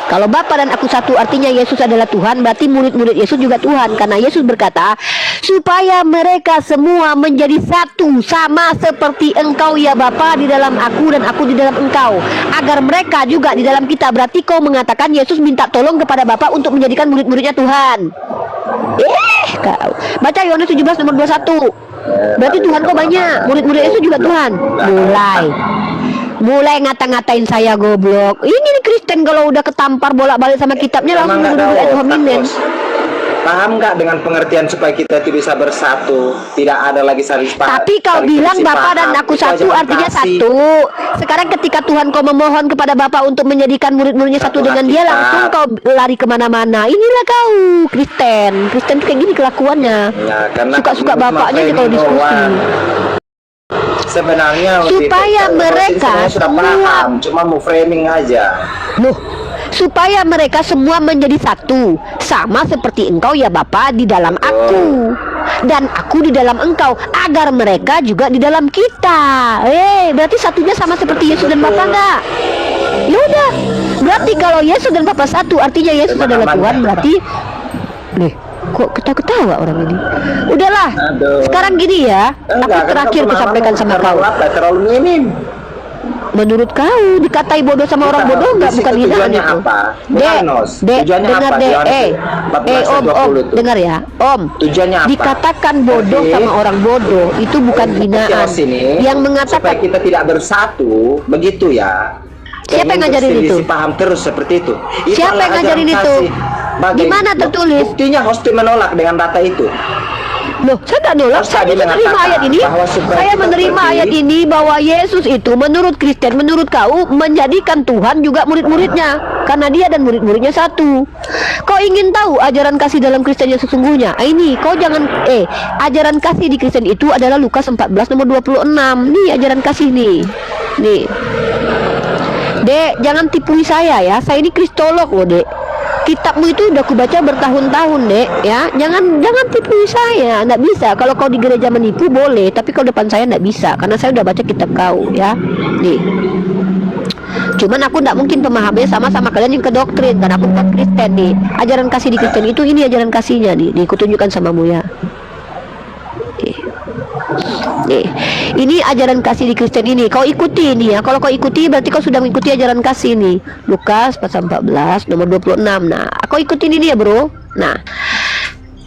kalau Bapa dan aku satu artinya Yesus adalah Tuhan, berarti murid-murid Yesus juga Tuhan. Karena Yesus berkata, supaya mereka semua menjadi satu, sama seperti Engkau ya Bapa di dalam aku dan aku di dalam Engkau, agar mereka juga di dalam kita. Berarti kau mengatakan Yesus minta tolong kepada Bapa untuk menjadikan murid-muridnya Tuhan. Kau baca Yohanes 17 nomor 21. Berarti Tuhan kau banyak, murid-murid Yesus juga Tuhan. Mulai ngata-ngatain saya goblok. Ini nih Kristen kalau udah ketampar bolak-balik sama kitabnya langsung Emang nggak duduk ada hominen. otak, Bos? Paham nggak dengan pengertian supaya kita itu bisa bersatu, tidak ada lagi saling paham? Tapi kau bilang Bapa dan aku satu artinya satu. Sekarang ketika Tuhan kau memohon kepada Bapa untuk menjadikan murid-muridnya satu dengan dia, langsung kau lari kemana-mana. Inilah kau Kristen. Kristen tuh kayak gini kelakuannya. Ya, karena Suka-suka cuma bapaknya aja kalau framing diskusi. doang. Sebenarnya Supaya mereka sudah semua- paham, cuma mau framing aja. Loh, supaya mereka semua menjadi satu, sama seperti Engkau ya Bapa di dalam aku dan aku di dalam Engkau, agar mereka juga di dalam kita. Berarti satunya sama seperti Yesus dan Bapa enggak? Ya udah. Berarti kalau Yesus dan Bapa satu, artinya Yesus adalah Tuhan, berarti nih, kok ketawa-ketawa orang ini? Udahlah. Aduh. Sekarang gini ya, aku Enggak, terakhir karena kusampaikan sama kau. terlalu minim. Menurut kau dikatai bodoh sama orang bodoh enggak, bukan hinaan tujuannya itu? apa? Dek, Tujuannya dengar apa? dek, Yohanes 14 om, 20 tuh. dengar ya, om. Tujuannya apa? Dikatakan bodoh Jadi, sama orang bodoh itu bukan hinaan. Sini, Yang supaya mengatakan kita tidak bersatu, begitu ya. Siapa yang ngajarin itu? Paham terus seperti itu. Siapa yang ngajarin itu? Di mana tertulis? Buktinya Hosti menolak dengan data itu. Loh, saya tak nolak, saya Tadi menerima mengatakan ayat ini. bahwa supaya Saya kita menerima pergi- ayat ini bahwa Yesus itu menurut Kristen, menurut kau menjadikan Tuhan juga murid-muridnya, karena dia dan murid-muridnya satu. Kau ingin tahu ajaran kasih dalam Kristen yang sesungguhnya? Ini kau jangan ajaran kasih di Kristen itu adalah Lukas 14 nomor 26. Nih ajaran kasih nih. Nih. Dek, jangan tipui saya ya. Saya ini kristolog loh, Dek. Kitabmu itu udah aku baca bertahun-tahun, Dek, ya. Jangan tipui saya. Nggak bisa. Kalau kau di gereja menipu boleh, tapi kalau depan saya nggak bisa, karena saya udah baca kitab kau, ya. Nih. Cuman aku nggak mungkin pemahamannya sama kalian yang ke doktrin, karena aku bukan Kristen nih. Ajaran kasih di Kristen itu ini ajaran kasihnya nih. Nih, kutunjukkan samamu ya. Nih, ini ajaran kasih di Kristen ini. Kau ikuti ini ya. Kalau kau ikuti berarti kau sudah mengikuti ajaran kasih nih. Lukas pasal 14 nomor 26. Nah, kau ikutin ini ya, Bro. Nah,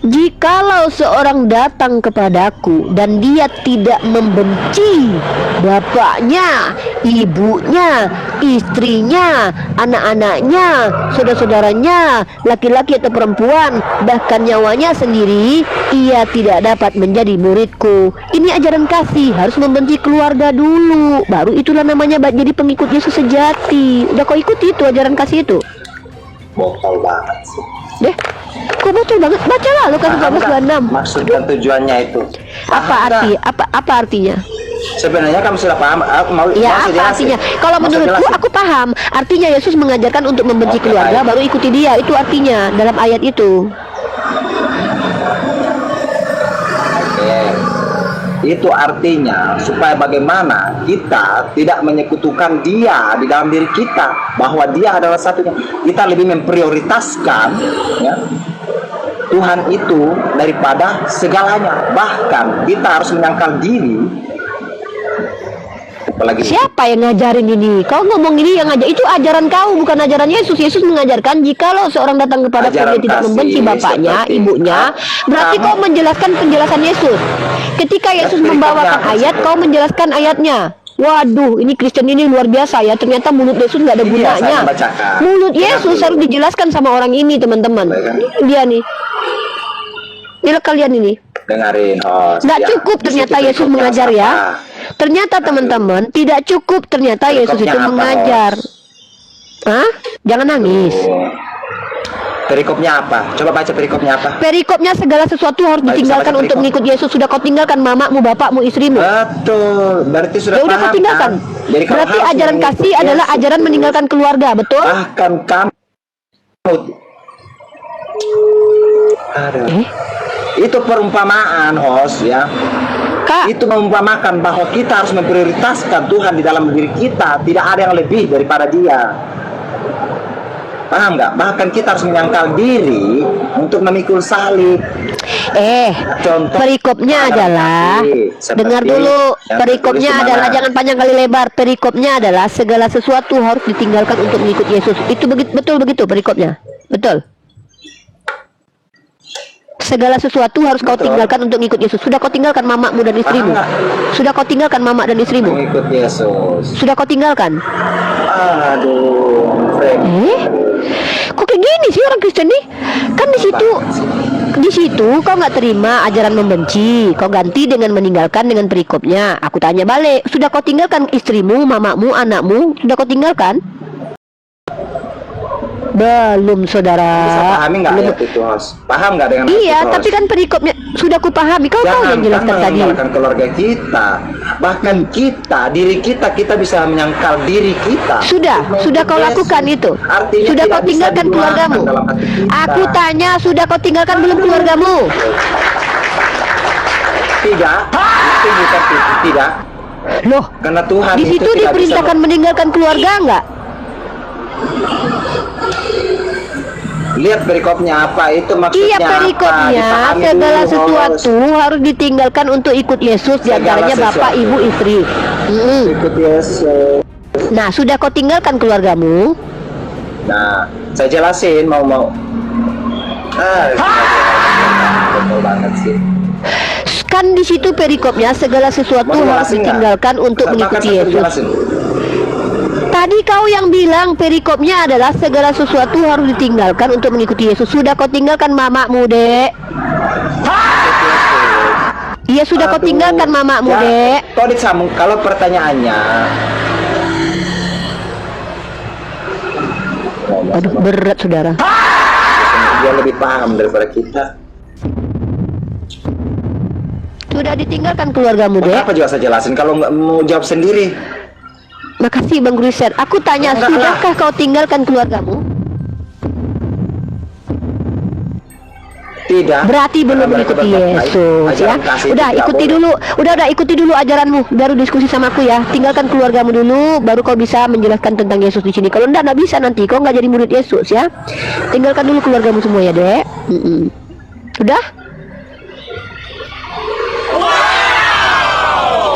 jikalau seorang datang kepadaku dan dia tidak membenci bapaknya, ibunya, istrinya, anak-anaknya, saudara-saudaranya, laki-laki atau perempuan, bahkan nyawanya sendiri, ia tidak dapat menjadi muridku. Ini ajaran kasih, harus membenci keluarga dulu, baru itulah namanya jadi pengikut Yesus sejati. Udah kau ikuti itu ajaran kasih itu? Botol banget sih. Deh, kok betul banget? Bacalah Lukas 14:26. Maksud dan tujuannya itu. Apa artinya? Sebenarnya kamu sudah paham. Aku mau Ya, mau apa jelasin. artinya? Kalau Mau menurutku jelasin. aku paham. Artinya Yesus mengajarkan untuk membenci Oke, keluarga, baik. baru ikuti dia. Itu artinya dalam ayat itu. Oke. Itu artinya supaya bagaimana kita tidak menyekutukan dia di dalam diri kita, bahwa dia adalah satunya. Kita lebih memprioritaskan ya, Tuhan itu daripada segalanya. Bahkan kita harus menyangkal diri. Apalagi Siapa yang ngajarin ini? Kau ngomong ini yang ngajar, itu ajaran kau, bukan ajaran Yesus. Yesus mengajarkan jikalau seorang datang kepada dia Ajaran tidak kasih membenci bapaknya, seperti ibunya, berarti kamu- kau menjelaskan penjelasan Yesus. Ketika Yesus Tapi membawakan kamu- ayat, kau menjelaskan ayatnya. Waduh, ini Kristen ini luar biasa ya. Ternyata mulut Yesus nggak ada Iya, gunanya. saya membacakan. Mulut Dengar Yesus dulu. harus dijelaskan sama orang ini, teman-teman. Baik, kan? Dia nih. Inilah kalian ini. dengerin host. Nggak Ya, cukup di ternyata situ Yesus berikutnya mengajar ya. apa? Ternyata teman-teman tidak cukup ternyata Yesus Berikutnya itu apa, mengajar. Hah? Jangan nangis. Perikopnya apa? Coba baca perikopnya apa? Perikopnya segala sesuatu harus Baik, ditinggalkan sama untuk perikop. mengikut Yesus. Sudah kau tinggalkan mamamu, bapakmu, istrimu. Betul. Berarti sudah Ya udah paham kau tinggalkan. kan? Jadi kalau Berarti harus ajaran mengikut kasih adalah Yesus, ajaran meninggalkan keluarga, betul? bahkan kamu. Aduh. Eh, Itu perumpamaan, host ya. Kak, Itu mengumpamakan bahwa kita harus memprioritaskan Tuhan di dalam diri kita. Tidak ada yang lebih daripada Dia. Paham nggak? Bahkan kita harus menyangkal diri untuk memikul salib. Contoh perikopnya ajaran adalah kasih, seperti dengar dulu, yang perikopnya tertulis di adalah mana? jangan panjang kali lebar. Perikopnya adalah segala sesuatu harus ditinggalkan untuk mengikut Yesus. Itu betul begitu perikopnya. Betul. Segala sesuatu harus kau Betul. tinggalkan untuk mengikut Yesus. Sudah kau tinggalkan mamamu dan istrimu? nggak? Sudah kau tinggalkan mama dan istrimu? Mengikut Yesus. Sudah kau tinggalkan? Aduh, Frank. Kok kayak gini sih orang Kristen nih? Kan di situ kau nggak terima ajaran membenci, kau ganti dengan meninggalkan dengan perikopnya. Aku tanya balik, sudah kau tinggalkan istrimu, mamamu, anakmu? Sudah kau tinggalkan? Belum, saudara. Bisa pahami nggak Belum. ayat itu, host? Paham nggak dengan Iya, ayat itu, tapi host? kan perikopnya sudah ku pahami. Kau yang jelaskan tadi. meninggalkan keluarga kita, bahkan diri kita bisa menyangkal diri kita. Sudah kau Yesus. lakukan itu. Artinya Sudah tidak kau bisa tinggalkan digunakan keluargamu. dalam hati kita. Aku tanya, sudah kau tinggalkan belum keluargamu? Tidak, itu bukan tidak. Loh, Karena Tuhan di itu situ tidak bisa diperintahkan meninggalkan keluarga enggak? lihat perikopnya apa itu maksudnya. Iya, perikopnya Dipahami segala dulu, sesuatu harus ditinggalkan untuk ikut Yesus, Segala diantaranya bapak, sesuatu. ibu, istri. ikut Yesus. Nah, sudah kau tinggalkan keluargamu? Nah, saya jelasin mau betul banget sih. Kan di situ perikopnya segala sesuatu Mau harus jelasin nggak? ditinggalkan untuk Bahkan mengikuti saya Yesus. jelasin. Tadi kau yang bilang perikopnya adalah segala sesuatu harus ditinggalkan untuk mengikuti Yesus. Sudah kau tinggalkan mamamu, Dek? Iya, sudah kau Aduh. tinggalkan mamamu, Ya, Dek? Kau disambung kalau pertanyaannya. Aduh, berat, saudara. Dia lebih paham daripada kita. Sudah ditinggalkan keluargamu, Dek? Kenapa juga saya jelasin kalau nggak mau jawab sendiri? Makasih, Bang Griset. Aku tanya, Enggak lah. sudahkah kau tinggalkan keluargamu? Tidak. Berarti belum Karena mereka mengikuti berbuat baik. Yesus, ya. Ajaran kasih Udah itu tidak ikuti boleh. dulu, udah ikuti dulu ajaranmu, baru diskusi sama aku ya. Tinggalkan keluargamu dulu, baru kau bisa menjelaskan tentang Yesus di sini. Kalau enggak bisa nanti, kau nggak jadi murid Yesus ya. Tinggalkan dulu keluargamu semua ya, Dek. Sudah?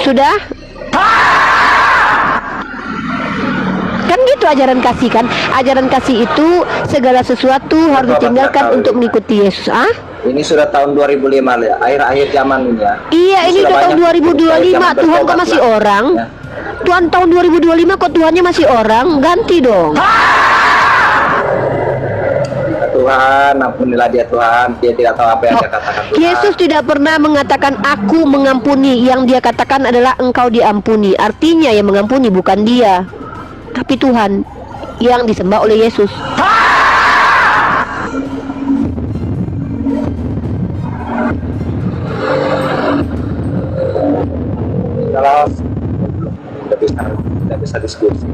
Sudah? Kan gitu ajaran kasih kan? Ajaran kasih itu segala sesuatu harus Betul, ditinggalkan betul. untuk mengikuti Yesus. Ah? Ini sudah tahun 2005 ya, akhir-akhir zaman ini ya. Iya, ini Sudah udah tahun banyak 2025. zaman Tuhan kok bertobat masih lah. orang? Ya. Tuhan tahun 2025 kok Tuhannya masih orang? Ganti dong. Tuhan, ampunilah dia Tuhan, dia tidak tahu apa yang dia katakan Tuhan. Yesus tidak pernah mengatakan aku mengampuni. Yang dia katakan adalah engkau diampuni. Artinya yang mengampuni bukan dia, tapi Tuhan yang disembah oleh Yesus. Kalau tidak bisa diskusi.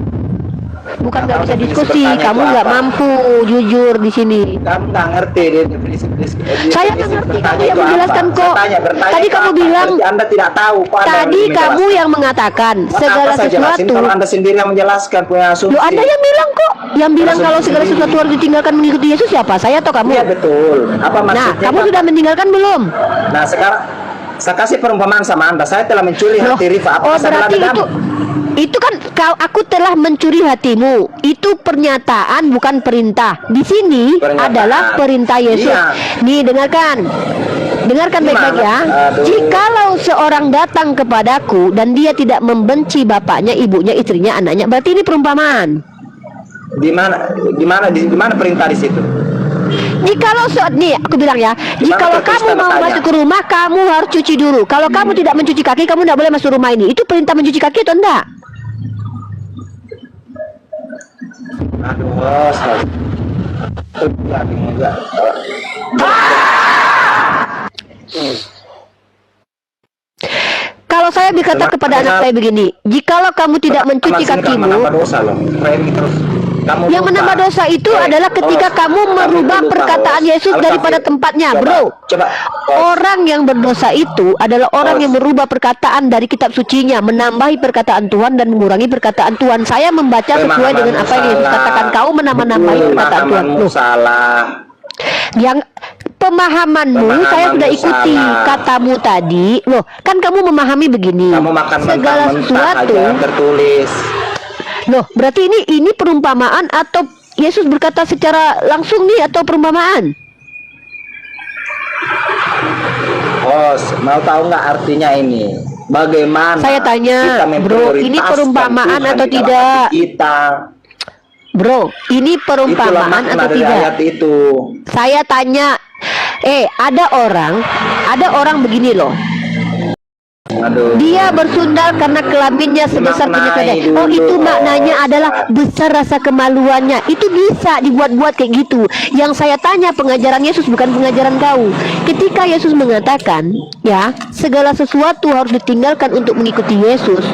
Bukan nggak bisa Definisi diskusi, bertanya kamu itu nggak apa? mampu jujur di sini. Kamu nggak ngerti deh definisi Saya nggak ngerti, kamu yang menjelaskan kok. Bertanya Tadi itu kamu apa? bilang- Berarti Anda tidak tahu. Kok Anda Tadi yang kamu menjelaskan? yang mengatakan Maka segala apa saya jelasin sesuatu. kalau Anda sendiri yang menjelaskan punya asumsi. Loh, Anda yang bilang kok. Yang bilang kalau segala sendiri. sesuatu harus ditinggalkan mengikuti Yesus siapa? Saya atau kamu? Iya betul. Apa Nah, maksudnya? kamu Pak? sudah meninggalkan belum? Nah sekarang saya kasih perumpamaan sama Anda. Saya telah mencuri Loh, hati Rifa. oh Apa saya berarti dendam? itu kan aku telah mencuri hatimu. Itu pernyataan bukan perintah. Di sini Pernyataan. adalah perintah Yesus. Iya. Nih dengarkan. Dengarkan Gimana? baik-baik ya. Aduh. Jikalau seorang datang kepadaku dan dia tidak membenci bapaknya, ibunya, istrinya, anaknya, berarti ini perumpamaan. Di mana perintah di situ? Jikalau nih aku bilang ya, jikalau terus kamu tanda mau tanya? masuk ke rumah, kamu harus cuci dulu. Kalau kamu tidak mencuci kaki, kamu tidak boleh masuk rumah ini. Itu perintah mencuci kaki atau enggak? Aduh, Kalau saya berkata kepada anak saya begini, jikalau kamu tidak mencuci kakimu, yang menambah dosa itu adalah ketika kamu merubah perkataan Yesus daripada tempatnya, bro. Orang yang berdosa itu adalah orang yang merubah perkataan dari kitab sucinya, menambahi perkataan Tuhan dan mengurangi perkataan Tuhan. Saya membaca sesuai dengan apa yang Yesus katakan. Kau menambah-nambahi perkataan Tuhan. Loh, yang pemahamanmu saya sudah ikuti katamu tadi. Loh, kan kamu memahami begini. Segala sesuatu tertulis. Loh, berarti ini perumpamaan atau Yesus berkata secara langsung nih atau perumpamaan? Mau tahu nggak artinya ini? Bagaimana? Saya tanya, bro, ini perumpamaan atau tidak? Bro, ini perumpamaan atau tidak? Ayat itu. Saya tanya, ada orang begini loh. Aduh. Dia bersundal karena kelaminnya sebesar punya kedai. Oh, itu maknanya adalah besar rasa kemaluannya. Itu bisa dibuat-buat kayak gitu. Yang saya tanya, pengajaran Yesus bukan pengajaran kau. Ketika Yesus mengatakan, ya, segala sesuatu harus ditinggalkan untuk mengikuti Yesus.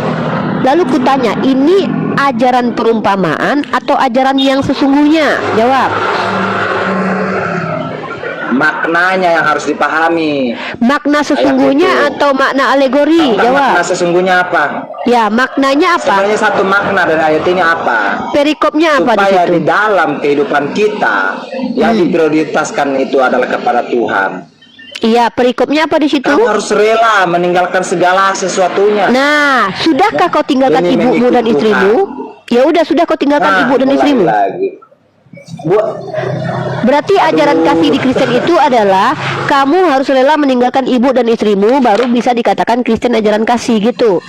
Lalu kutanya, ini ajaran perumpamaan atau ajaran yang sesungguhnya? Jawab. Maknanya yang harus dipahami. Makna sesungguhnya atau makna alegori? Jawab. Makna sesungguhnya apa? Ya, maknanya apa? Sebenarnya satu makna dari ayat ini apa? Perikopnya apa di Supaya situ? di dalam kehidupan kita yang diprioritaskan itu adalah kepada Tuhan. Iya, perikopnya apa di situ? Kamu harus rela meninggalkan segala sesuatunya. Nah, sudahkah kau tinggalkan Demi ibumu dan mengikut istrimu? Ya udah, sudah kau tinggalkan ibu dan mulai istrimu. lagi. Berarti ajaran kasih di Kristen itu adalah kamu harus rela meninggalkan ibu dan istrimu baru bisa dikatakan Kristen ajaran kasih gitu.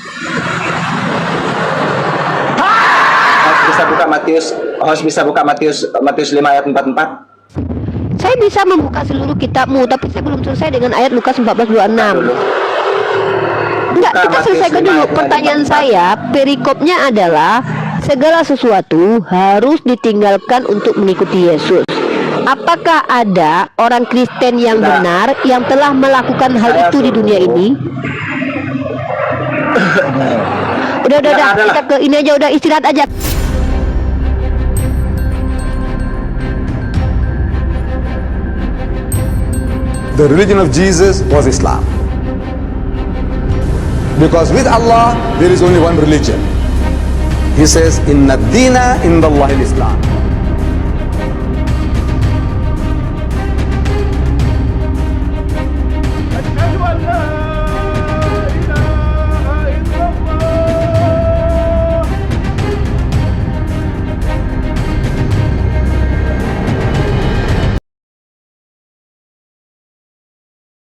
Harus bisa buka Matius 5 ayat 44. Saya bisa membuka seluruh kitabmu, tapi saya belum selesai dengan ayat Lukas 14:26. Enggak, kita selesaikan dulu. Pertanyaan saya, perikopnya adalah segala sesuatu harus ditinggalkan untuk mengikuti Yesus. Apakah ada orang Kristen yang benar yang telah melakukan hal itu di dunia ini? Udah, kita ke ini aja, udah istirahat aja. The religion of Jesus was Islam. Because with Allah, there is only one religion. He says, Inna ad-dina inda Allahi al-Islam.